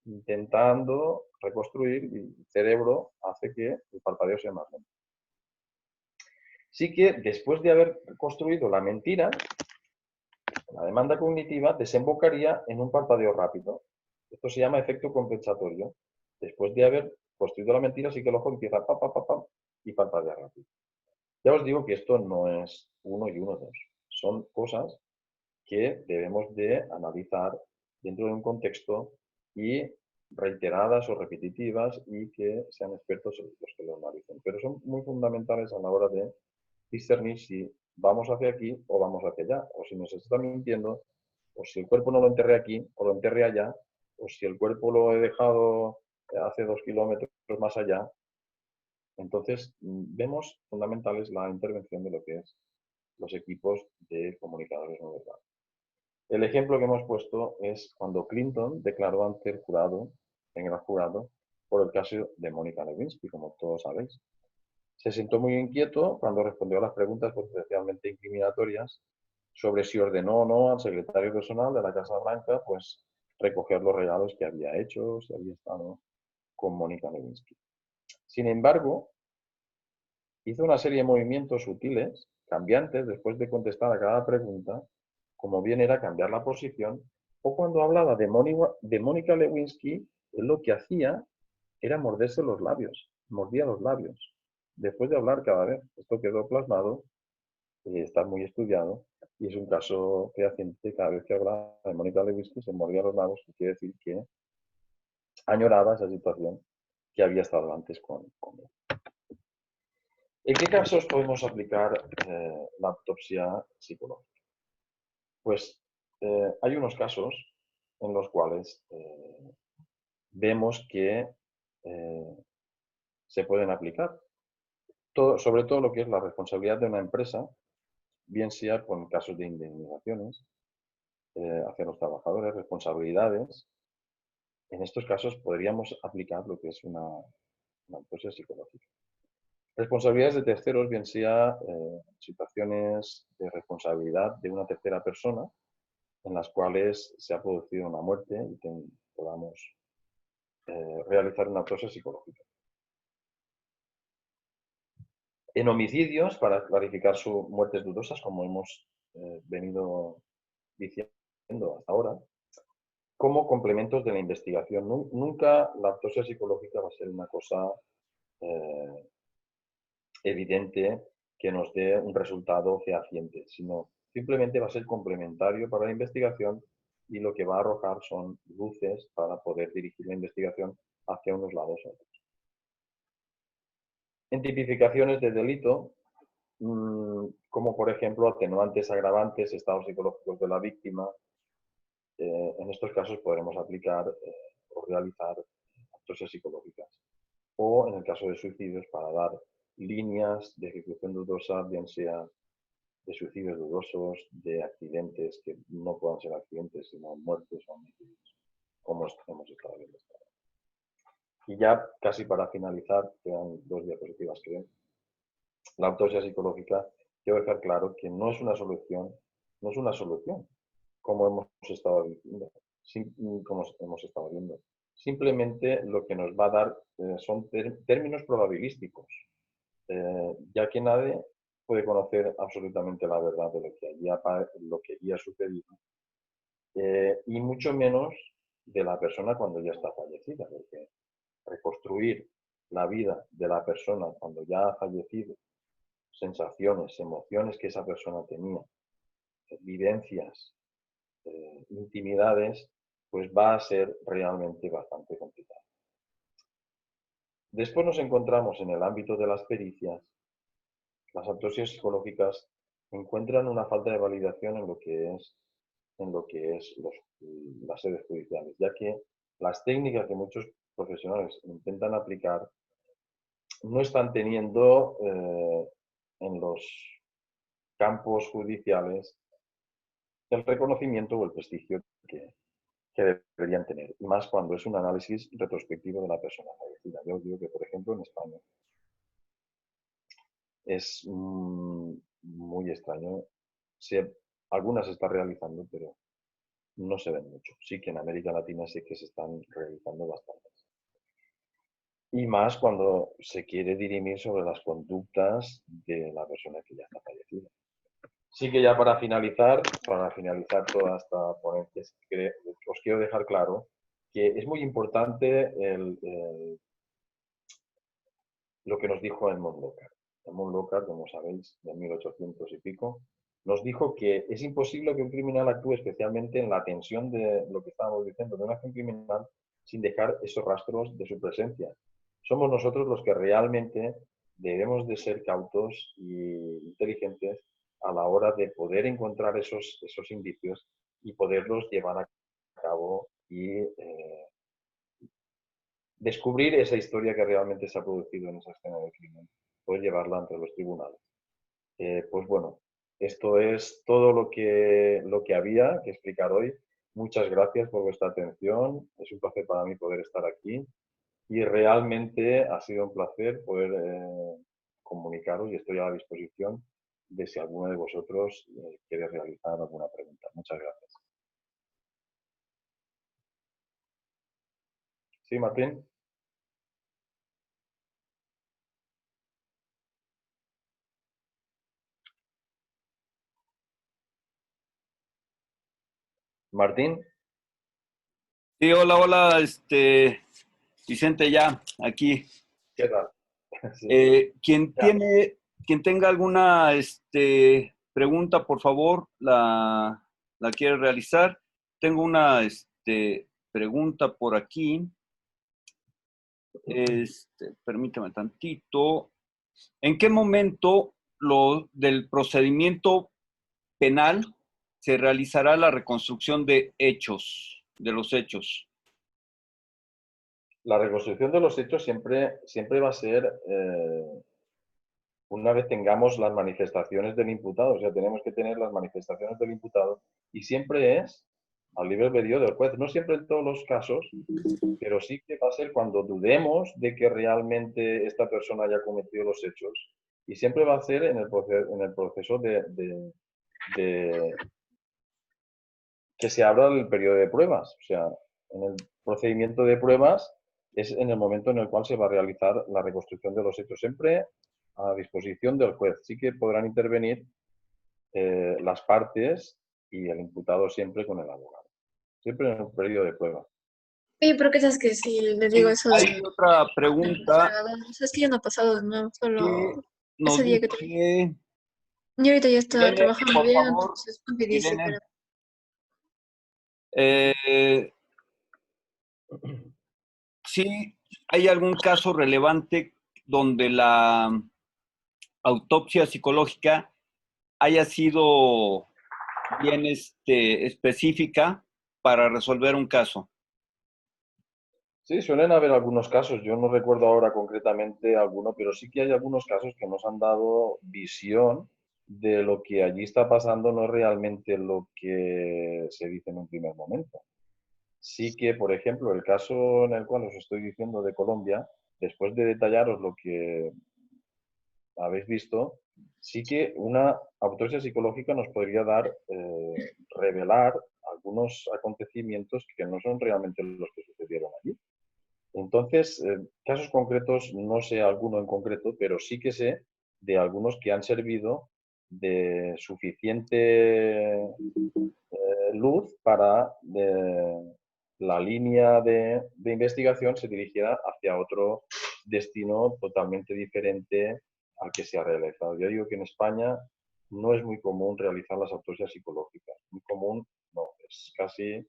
intentando reconstruir y el cerebro hace que el parpadeo sea más lento. Sí que después de haber construido la mentira, la demanda cognitiva desembocaría en un parpadeo rápido. Esto se llama efecto compensatorio. Después de haber construido la mentira, sí que el ojo empieza y parpadea rápido. Ya os digo que esto no es 1 y 1, 2. Son cosas que debemos de analizar dentro de un contexto y reiteradas o repetitivas, y que sean expertos los que lo analicen. Pero son muy fundamentales a la hora de discernir si vamos hacia aquí o vamos hacia allá, o si nos está mintiendo, o si el cuerpo no lo enterré aquí o lo enterré allá, o si el cuerpo lo he dejado hace 2 kilómetros más allá. Entonces, vemos fundamentales la intervención de lo que es los equipos de comunicadores no verbales. El ejemplo que hemos puesto es cuando Clinton declaró ante el jurado, en el jurado, por el caso de Mónica Lewinsky, como todos sabéis. Se sentó muy inquieto cuando respondió a las preguntas potencialmente incriminatorias sobre si ordenó o no al secretario personal de la Casa Blanca pues recoger los regalos que había hecho, si había estado con Mónica Lewinsky. Sin embargo, hizo una serie de movimientos sutiles, cambiantes, después de contestar a cada pregunta, como bien era cambiar la posición, o cuando hablaba de Mónica Lewinsky, él lo que hacía era morderse los labios, mordía los labios, después de hablar cada vez. Esto quedó plasmado, está muy estudiado, y es un caso fehaciente. Cada vez que hablaba de Mónica Lewinsky se mordía los labios, que quiere decir que añoraba esa situación que había estado antes con él. ¿En qué casos podemos aplicar la autopsia psicológica? Pues hay unos casos en los cuales vemos que se pueden aplicar, sobre todo lo que es la responsabilidad de una empresa, bien sea con casos de indemnizaciones hacia los trabajadores, responsabilidades. En estos casos podríamos aplicar lo que es una autopsia psicológica. Responsabilidades de terceros, bien sea situaciones de responsabilidad de una tercera persona en las cuales se ha producido una muerte y que podamos realizar una autopsia psicológica. En homicidios, para clarificar sus muertes dudosas, como hemos venido diciendo hasta ahora, como complementos de la investigación. Nunca la autopsia psicológica va a ser una cosa evidente que nos dé un resultado fehaciente, sino simplemente va a ser complementario para la investigación y lo que va a arrojar son luces para poder dirigir la investigación hacia unos lados u otros. En tipificaciones de delito, como por ejemplo atenuantes, agravantes, estados psicológicos de la víctima, en estos casos podremos aplicar o realizar autopsias psicológicas. O en el caso de suicidios, para dar líneas de ejecución dudosa, bien sea de suicidios dudosos, de accidentes que no puedan ser accidentes, sino muertes o homicidios, como hemos estado viendo. Y ya casi para finalizar, quedan 2 diapositivas, creo. La autopsia psicológica, quiero dejar claro que no es una solución, como hemos estado diciendo, como hemos estado viendo. Simplemente lo que nos va a dar son términos probabilísticos, ya que nadie puede conocer absolutamente la verdad de lo que allí ha sucedido, y mucho menos de la persona cuando ya está fallecida, porque reconstruir la vida de la persona cuando ya ha fallecido, sensaciones, emociones que esa persona tenía, vivencias, intimidades, pues va a ser realmente bastante complicado. Después nos encontramos en el ámbito de las pericias. Las autopsias psicológicas encuentran una falta de validación en lo que es las sedes judiciales, ya que las técnicas que muchos profesionales intentan aplicar no están teniendo en los campos judiciales el reconocimiento o el prestigio que deberían tener, y más cuando es un análisis retrospectivo de la persona fallecida. Yo os digo que, por ejemplo, en España es muy extraño. Algunas se están realizando, pero no se ven mucho. Sí que en América Latina sí que se están realizando bastantes. Y más cuando se quiere dirimir sobre las conductas de la persona que ya está fallecida. Sí que ya para finalizar toda esta ponencia, os quiero dejar claro que es muy importante lo que nos dijo Edmund Lockhart. Edmund Lockhart, como sabéis, de 1800 y pico, nos dijo que es imposible que un criminal actúe, especialmente en la tensión de lo que estábamos diciendo, de una acción criminal, sin dejar esos rastros de su presencia. Somos nosotros los que realmente debemos de ser cautos e inteligentes a la hora de poder encontrar esos indicios y poderlos llevar a cabo y descubrir esa historia que realmente se ha producido en esa escena del crimen, poder llevarla ante los tribunales. Pues bueno, esto es todo lo que había que explicar hoy. Muchas gracias por vuestra atención. Es un placer para mí poder estar aquí y realmente ha sido un placer poder comunicaros y estoy a la disposición de si alguno de vosotros quiere realizar alguna pregunta. Muchas gracias. ¿Sí, Martín? ¿Martín? Sí, hola, hola, Vicente, ya, aquí. ¿Qué tal? Sí, Quien ya. quien tenga alguna pregunta, por favor, la quiere realizar. Tengo una pregunta por aquí. Permítame tantito. ¿En qué momento del procedimiento penal se realizará la reconstrucción de los hechos? La reconstrucción de los hechos siempre va a ser una vez tengamos las manifestaciones del imputado. O sea, tenemos que tener las manifestaciones del imputado y siempre es al libre albedrío del juez. No siempre en todos los casos, pero sí que va a ser cuando dudemos de que realmente esta persona haya cometido los hechos. Y siempre va a ser en el proceso de que se abra el periodo de pruebas. O sea, en el procedimiento de pruebas es en el momento en el cual se va a realizar la reconstrucción de los hechos, siempre a disposición del juez. Sí que podrán intervenir las partes y el imputado siempre con el abogado. Siempre en el periodo de prueba. Sí, pero que sabes que si le Sí, digo eso hay de otra pregunta cargador, o sea, es que ya no ha pasado de nuevo, que solo nos ese día que te vi. dice Y ahorita ya está Irene, trabajando por bien, favor, entonces me dice, Irene. pero Eh, sí, ¿hay algún caso relevante donde la autopsia psicológica haya sido bien específica para resolver un caso? Sí, suelen haber algunos casos. Yo no recuerdo ahora concretamente alguno, pero sí que hay algunos casos que nos han dado visión de lo que allí está pasando, no es realmente lo que se dice en un primer momento. Sí que, por ejemplo, el caso en el cual os estoy diciendo de Colombia, después de detallaros lo que habéis visto, sí que una autopsia psicológica nos podría dar, revelar algunos acontecimientos que no son realmente los que sucedieron allí. Entonces, casos concretos, no sé alguno en concreto, pero sí que sé de algunos que han servido de suficiente luz para la línea de investigación se dirigiera hacia otro destino totalmente diferente al que se ha realizado. Yo digo que en España no es muy común realizar las autopsias psicológicas. Muy común, no, es casi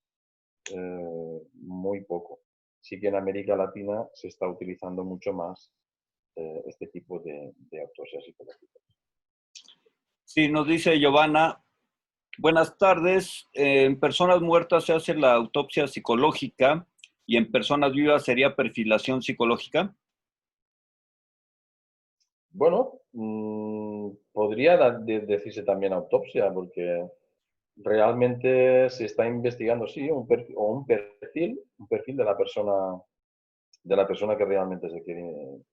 muy poco. Sí que en América Latina se está utilizando mucho más este tipo de autopsias psicológicas. Sí, nos dice Giovanna, buenas tardes. En personas muertas se hace la autopsia psicológica y en personas vivas sería perfilación psicológica. Bueno, podría decirse también autopsia, porque realmente se está investigando, sí, un perfil de la persona que realmente se quiere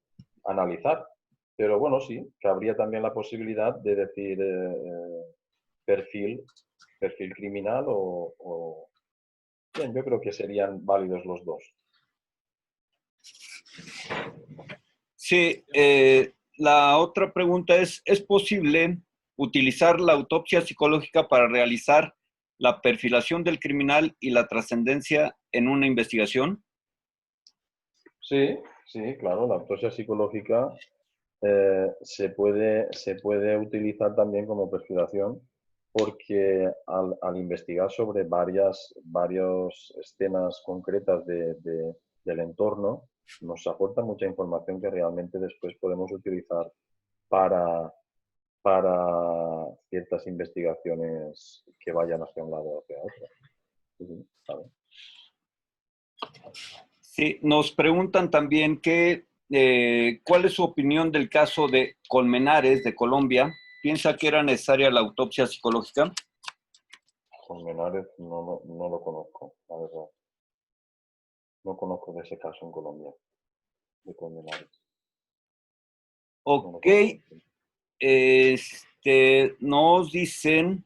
analizar. Pero bueno, sí, cabría también la posibilidad de decir perfil, perfil criminal bien, yo creo que serían válidos los dos. Sí, la otra pregunta ¿es posible utilizar la autopsia psicológica para realizar la perfilación del criminal y la trascendencia en una investigación? Sí, sí, claro, la autopsia psicológica se puede utilizar también como perfilación porque al investigar sobre varias escenas concretas del entorno, nos aporta mucha información que realmente después podemos utilizar para para ciertas investigaciones que vayan hacia un lado o hacia otro. Sí, ¿sabes? Sí, nos preguntan también cuál es su opinión del caso de Colmenares, de Colombia. ¿Piensa que era necesaria la autopsia psicológica? Colmenares no lo conozco, la verdad. No conozco de ese caso en Colombia, de Colmenares. Ok, nos dicen,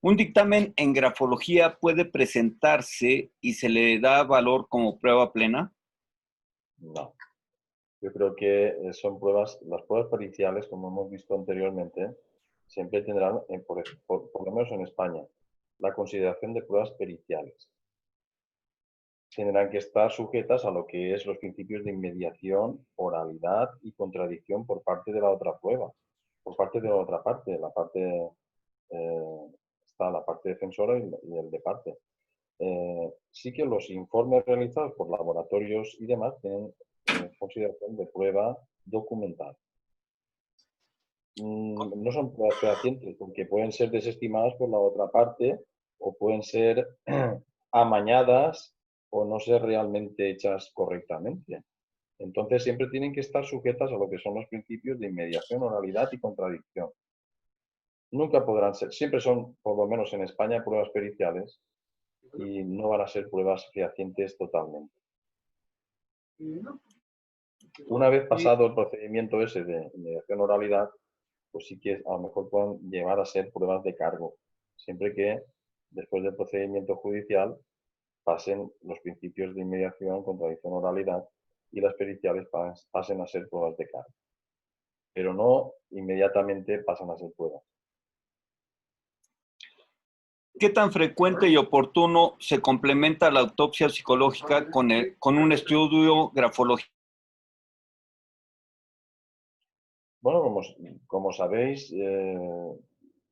un dictamen en grafología puede presentarse y se le da valor como prueba plena. No. Yo creo que son pruebas, las pruebas periciales, como hemos visto anteriormente, siempre tendrán, por lo menos en España, la consideración de pruebas periciales. Tendrán que estar sujetas a lo que es los principios de inmediación, oralidad y contradicción por parte de la otra prueba, por parte de la otra parte, está la parte defensora y el de parte. Sí que los informes realizados por laboratorios y demás tienen consideración de prueba documental. No son pruebas fehacientes porque pueden ser desestimadas por la otra parte o pueden ser amañadas o no ser realmente hechas correctamente. Entonces siempre tienen que estar sujetas a lo que son los principios de inmediación, oralidad y contradicción. Nunca podrán ser, siempre son, por lo menos en España, pruebas periciales y no van a ser pruebas fehacientes totalmente. Una vez pasado el procedimiento ese de inmediación oralidad, pues sí que a lo mejor pueden llevar a ser pruebas de cargo, siempre que después del procedimiento judicial pasen los principios de inmediación, contradicción, oralidad y las periciales pasen a ser pruebas de cargo. Pero no inmediatamente pasan a ser pruebas. ¿Qué tan frecuente y oportuno se complementa la autopsia psicológica con un estudio grafológico? Bueno, como sabéis,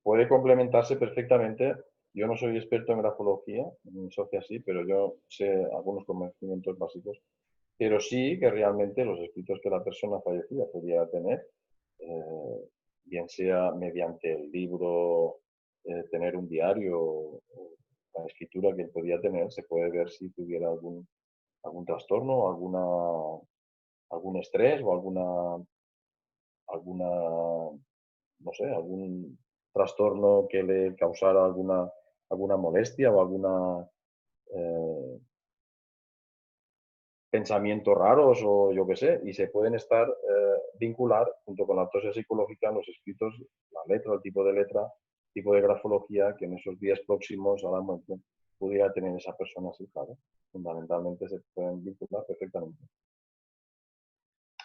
puede complementarse perfectamente. Yo no soy experto en grafología, mi socia sí, pero yo sé algunos conocimientos básicos. Pero sí que realmente los escritos que la persona fallecida podía tener, bien sea mediante el libro, tener un diario o la escritura que él podía tener, se puede ver si tuviera algún trastorno, algún estrés o no sé, algún trastorno que le causara alguna molestia o alguna pensamientos raros o yo qué sé, y se pueden vincular junto con la autopsia psicológica los escritos, la letra, el tipo de grafología que en esos días próximos a la muerte pudiera tener esa persona así, claro. Fundamentalmente se pueden vincular perfectamente.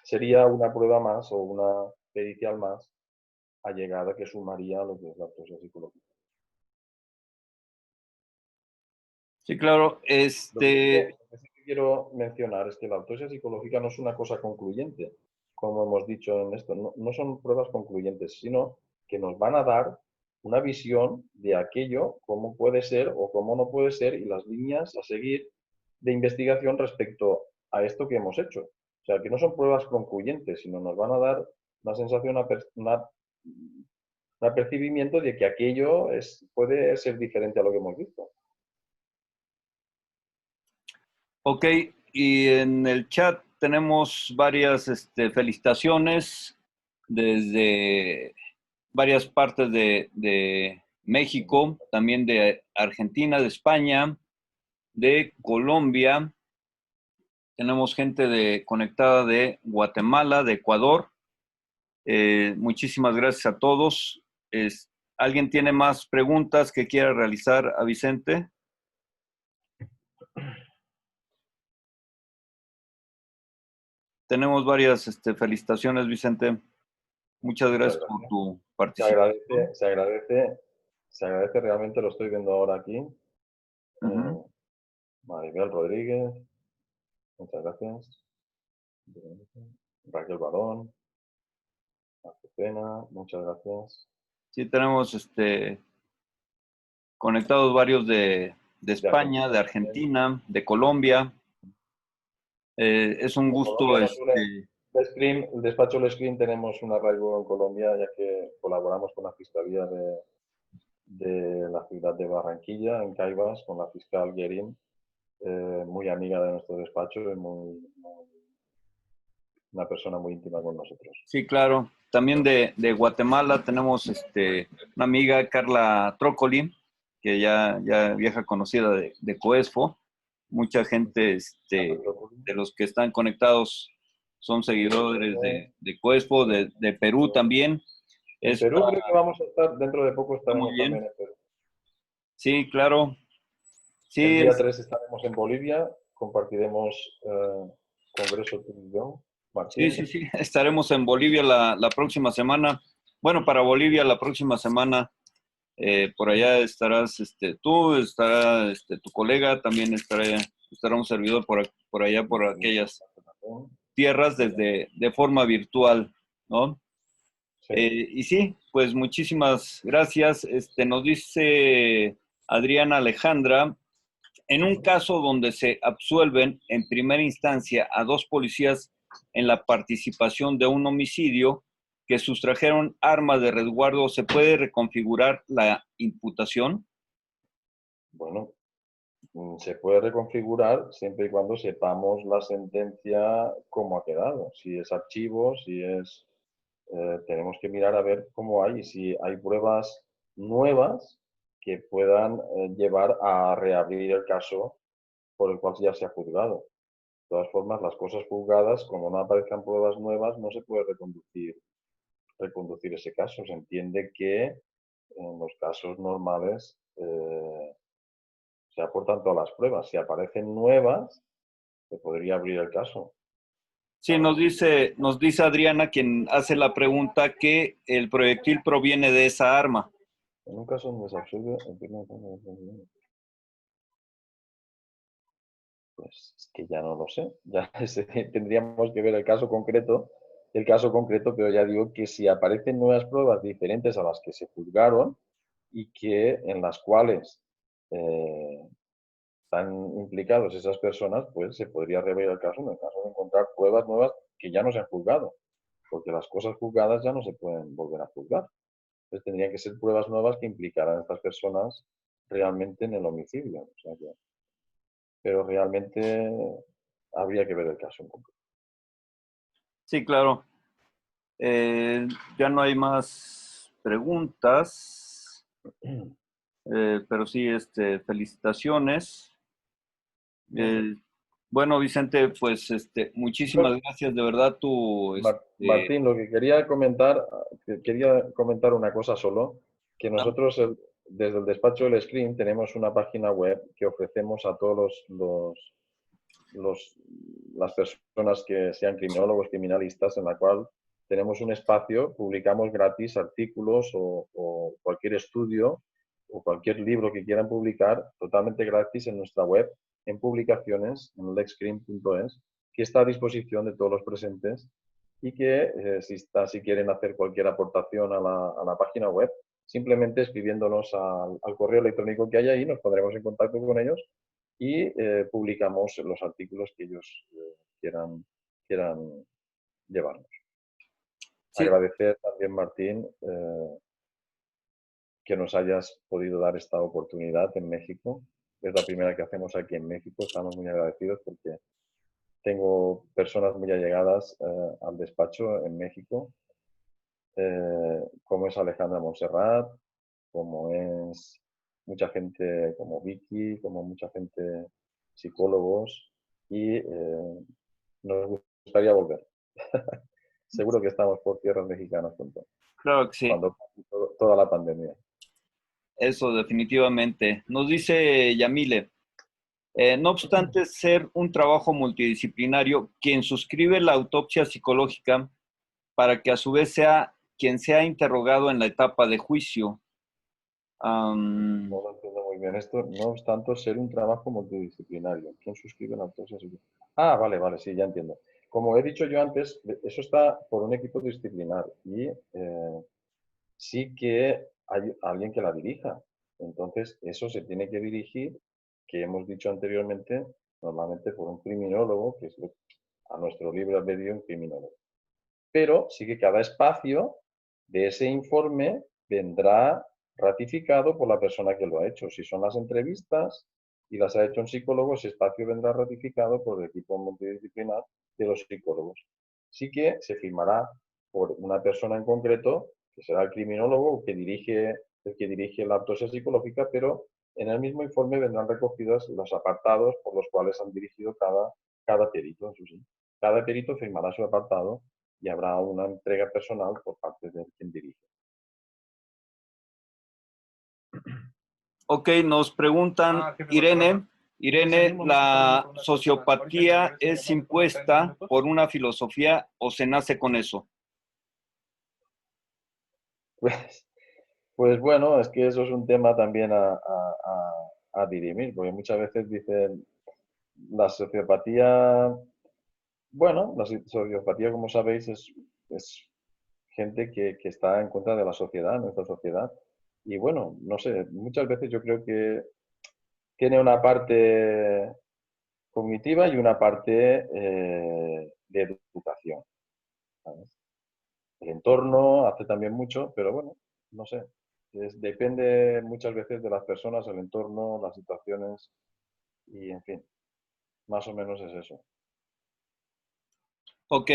Sería una prueba más o una pericial más allegada que sumaría a lo que es la autopsia psicológica. Sí, claro. Lo que sí que quiero mencionar es que la autopsia psicológica no es una cosa concluyente, como hemos dicho en esto. No son pruebas concluyentes, sino que nos van a dar una visión de aquello, cómo puede ser o cómo no puede ser, y las líneas a seguir de investigación respecto a esto que hemos hecho. O sea, que no son pruebas concluyentes, sino nos van a dar una sensación, un apercibimiento de que aquello puede ser diferente a lo que hemos visto. Ok, y en el chat tenemos varias felicitaciones desde varias partes de México, también de Argentina, de España, de Colombia. Tenemos gente conectada de Guatemala, de Ecuador. Muchísimas gracias a todos. ¿Alguien tiene más preguntas que quiera realizar a Vicente? Tenemos varias felicitaciones, Vicente. Muchas gracias por tu participación. Se agradece realmente, lo estoy viendo ahora aquí. Maribel Rodríguez, muchas gracias. Raquel Barón, Azucena, muchas gracias. Sí, tenemos conectados varios de España, de Argentina, de Colombia. Es un gusto. El despacho Le Screen tenemos un arraigo en Colombia, ya que colaboramos con la Fiscalía de la ciudad de Barranquilla, en Caibas, con la fiscal Guerín, muy amiga de nuestro despacho y una persona muy íntima con nosotros. Sí, claro. También de Guatemala tenemos una amiga, Carla Trócoli, que ya vieja conocida de Coesfo. Mucha gente de los que están conectados son seguidores de Coesfo, de Perú también. En Perú creo que vamos a estar, dentro de poco estaremos muy bien. también en Perú. Sí, claro. Sí, el día 3 estaremos en Bolivia, compartiremos congreso tú y yo. Martín. Sí. Estaremos en Bolivia la próxima semana. Bueno, para Bolivia la próxima semana. Por allá estarás tú, estará tu colega, también estará un servidor por allá, por aquellas tierras de forma virtual, ¿no? Sí. Y sí, pues muchísimas gracias. Nos dice Adriana Alejandra, en un caso donde se absuelven en primera instancia a 2 policías en la participación de un homicidio que sustrajeron armas de resguardo, ¿se puede reconfigurar la imputación? Bueno, se puede reconfigurar siempre y cuando sepamos la sentencia cómo ha quedado. Si es archivo, si es... tenemos que mirar a ver cómo hay, si hay pruebas nuevas que puedan llevar a reabrir el caso por el cual ya se ha juzgado. De todas formas, las cosas juzgadas, como no aparezcan pruebas nuevas, no se puede reconducir ese caso. Se entiende que en los casos normales se aportan todas las pruebas. Si aparecen nuevas, se podría abrir el caso. Sí, nos dice Adriana, quien hace la pregunta, que el proyectil proviene de esa arma. En un caso donde se absuelve, pues es que ya no lo sé. Ya tendríamos que ver el caso concreto, pero ya digo que si aparecen nuevas pruebas diferentes a las que se juzgaron y que en las cuales están implicados esas personas, pues se podría rever el caso en el caso de encontrar pruebas nuevas que ya no se han juzgado, porque las cosas juzgadas ya no se pueden volver a juzgar. Entonces tendrían que ser pruebas nuevas que implicaran a estas personas realmente en el homicidio. O sea que, pero realmente habría que ver el caso en concreto. Sí, claro. Ya no hay más preguntas, pero sí, felicitaciones. Bueno, Vicente, pues muchísimas gracias, de verdad Martín, lo que quería comentar una cosa solo, que nosotros desde el despacho del Screen tenemos una página web que ofrecemos a todos las personas que sean criminólogos, criminalistas, en la cual tenemos un espacio, publicamos gratis artículos o cualquier estudio o cualquier libro que quieran publicar totalmente gratis en nuestra web, en publicaciones, en lexcrim.es, que está a disposición de todos los presentes y que si quieren hacer cualquier aportación a la página web, simplemente escribiéndonos al correo electrónico que hay ahí, nos pondremos en contacto con ellos y publicamos los artículos que ellos quieran llevarnos. Sí. Agradecer también, Martín, que nos hayas podido dar esta oportunidad en México. Es la primera que hacemos aquí en México. Estamos muy agradecidos porque tengo personas muy allegadas al despacho en México, como es Alejandra Montserrat, como es mucha gente como Vicky, como mucha gente psicólogos, y nos gustaría volver. Seguro que estamos por tierras mexicanas pronto. Claro que sí. Cuando toda la pandemia. Eso, definitivamente. Nos dice Yamile, no obstante ser un trabajo multidisciplinario, quien suscribe la autopsia psicológica para que a su vez sea quien sea interrogado en la etapa de juicio. No lo entiendo muy bien esto. No obstante ser un trabajo multidisciplinario. ¿Quién suscribe la autopsia psicológica? Ah, vale, sí, ya entiendo. Como he dicho yo antes, eso está por un equipo disciplinar y sí que hay alguien que la dirija. Entonces, eso se tiene que dirigir, que hemos dicho anteriormente, normalmente por un criminólogo, que es a nuestro libre albedrío un criminólogo. Pero sí que cada espacio De ese informe vendrá ratificado por la persona que lo ha hecho. Si son las entrevistas y las ha hecho un psicólogo, ese espacio vendrá ratificado por el equipo multidisciplinar de los psicólogos. Sí que se firmará por una persona en concreto, que será el criminólogo el que dirige la autopsia psicológica, pero en el mismo informe vendrán recogidos los apartados por los cuales han dirigido cada perito. Eso sí. Cada perito firmará su apartado y habrá una entrega personal por parte de quien dirige. Ok, nos preguntan, Irene, ¿la sociopatía es impuesta por una filosofía o se nace con eso? Pues bueno, es que eso es un tema también a dirimir, porque muchas veces dicen la sociopatía, bueno, la sociopatía, como sabéis, es gente que está en contra de la sociedad, nuestra sociedad. Y bueno, no sé, muchas veces yo creo que tiene una parte cognitiva y una parte de educación, ¿sabes? El entorno hace también mucho, pero bueno, no sé. Depende muchas veces de las personas, el entorno, las situaciones y, en fin, más o menos es eso. Ok,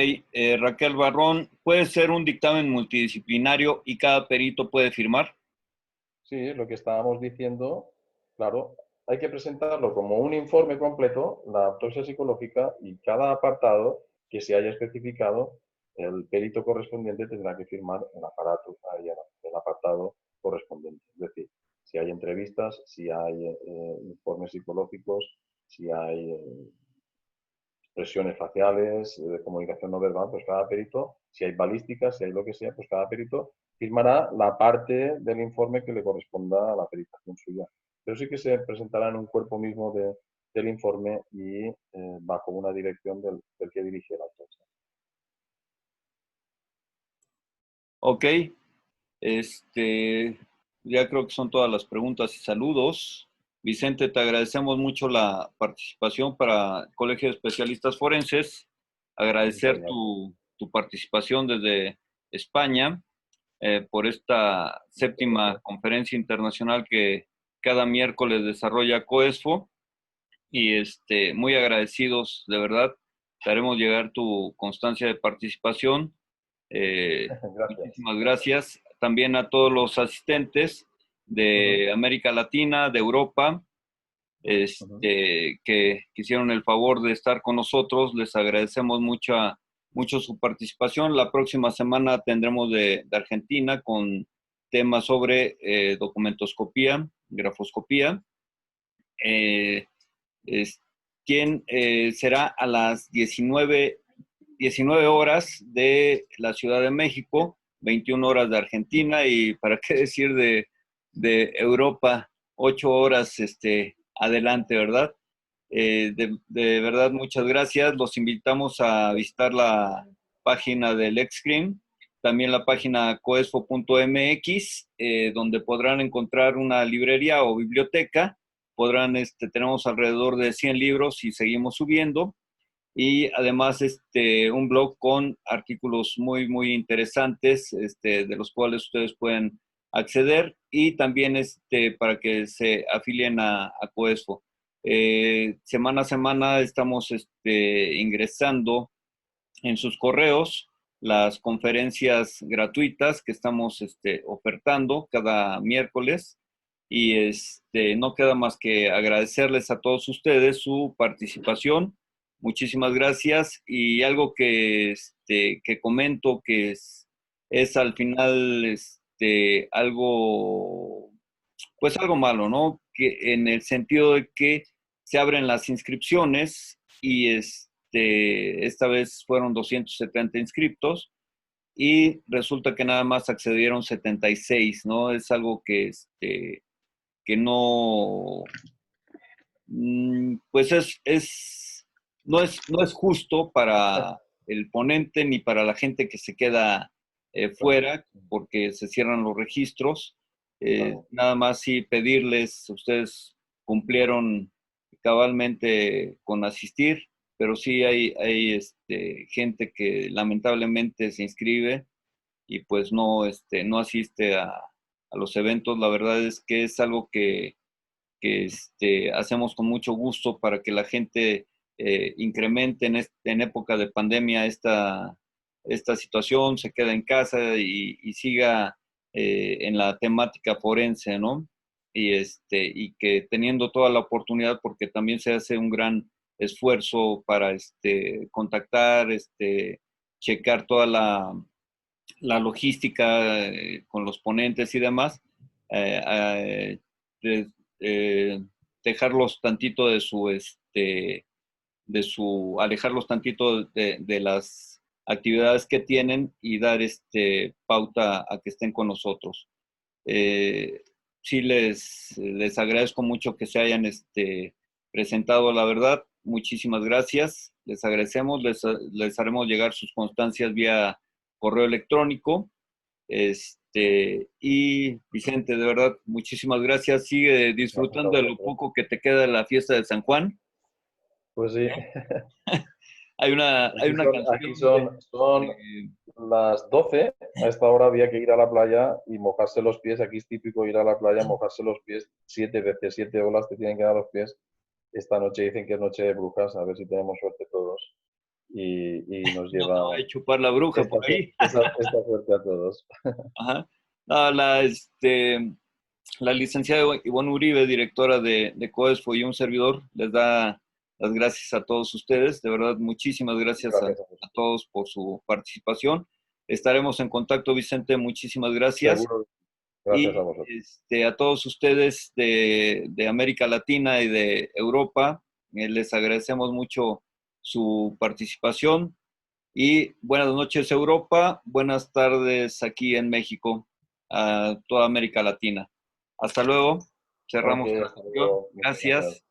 Raquel Barrón, ¿puede ser un dictamen multidisciplinario y cada perito puede firmar? Sí, lo que estábamos diciendo, claro, hay que presentarlo como un informe completo, la autopsia psicológica, y cada apartado que se haya especificado, el perito correspondiente tendrá que firmar el apartado correspondiente. Es decir, si hay entrevistas, si hay informes psicológicos, si hay expresiones faciales, de comunicación no verbal, pues cada perito, si hay balística, si hay lo que sea, pues cada perito firmará la parte del informe que le corresponda a la peritación suya. Pero sí que se presentará en un cuerpo mismo del informe y bajo una dirección del que dirige la autopsia. Ok, ya creo que son todas las preguntas y saludos. Vicente, te agradecemos mucho la participación para el Colegio de Especialistas Forenses. Agradecer tu participación desde España por esta séptima conferencia internacional que cada miércoles desarrolla COESFO. Y muy agradecidos, de verdad. Te haremos llegar tu constancia de participación. Gracias. Muchísimas gracias. También a todos los asistentes de América Latina, de Europa, que hicieron el favor de estar con nosotros. Les agradecemos mucho su participación. La próxima semana tendremos de Argentina con temas sobre documentoscopía, grafoscopía. Quien será a las 19 horas de la Ciudad de México, 21 horas de Argentina y para qué decir de Europa, 8 horas adelante, ¿verdad? De verdad, muchas gracias. Los invitamos a visitar la página del Exscreen, también la página coesfo.mx, donde podrán encontrar una librería o biblioteca. Tenemos alrededor de 100 libros y seguimos subiendo. Y además un blog con artículos muy interesantes, de los cuales ustedes pueden acceder, y también para que se afilien a COESFO. Semana a semana estamos ingresando en sus correos las conferencias gratuitas que estamos ofertando cada miércoles, y no queda más que agradecerles a todos ustedes su participación. Muchísimas gracias. Y algo que comento que es al final algo malo, ¿no? Que en el sentido de que se abren las inscripciones y esta vez fueron 270 inscriptos y resulta que nada más accedieron 76, ¿no? Es algo que no, pues no es justo para el ponente ni para la gente que se queda fuera porque se cierran los registros. Nada más sí pedirles, ustedes cumplieron cabalmente con asistir, pero sí hay gente que lamentablemente se inscribe y pues no, no asiste a los eventos. La verdad es que es algo que hacemos con mucho gusto para que la gente incremente en época de pandemia esta situación, se quede en casa y siga en la temática forense, ¿no? Y que teniendo toda la oportunidad, porque también se hace un gran esfuerzo para contactar, checar toda la logística con los ponentes y demás, de, eh, dejarlos tantito alejarlos tantito de las actividades que tienen y dar pauta a que estén con nosotros. Sí les agradezco mucho que se hayan presentado, la verdad. Muchísimas gracias. Les agradecemos, les haremos llegar sus constancias vía correo electrónico. Y Vicente, de verdad, muchísimas gracias. Sigue disfrutando de lo poco que te queda de la fiesta de San Juan. Pues sí. Hay una canción. Aquí son las 12. A esta hora había que ir a la playa y mojarse los pies. Aquí es típico ir a la playa, mojarse los pies 7 veces, 7 olas te tienen que dar los pies. Esta noche dicen que es noche de brujas, a ver si tenemos suerte todos. Y nos lleva no, a chupar la bruja por ahí. Esta suerte a todos. Ajá. No, la licenciada Ivonne Uribe, directora de COESFO, y un servidor, les da las gracias a todos ustedes. De verdad, muchísimas gracias a todos por su participación. Estaremos en contacto, Vicente. Muchísimas gracias. Seguro. Gracias y a vosotros. A todos ustedes de América Latina y de Europa, les agradecemos mucho su participación. Y buenas noches, Europa. Buenas tardes aquí en México, a toda América Latina. Hasta luego. Cerramos la sesión. Gracias.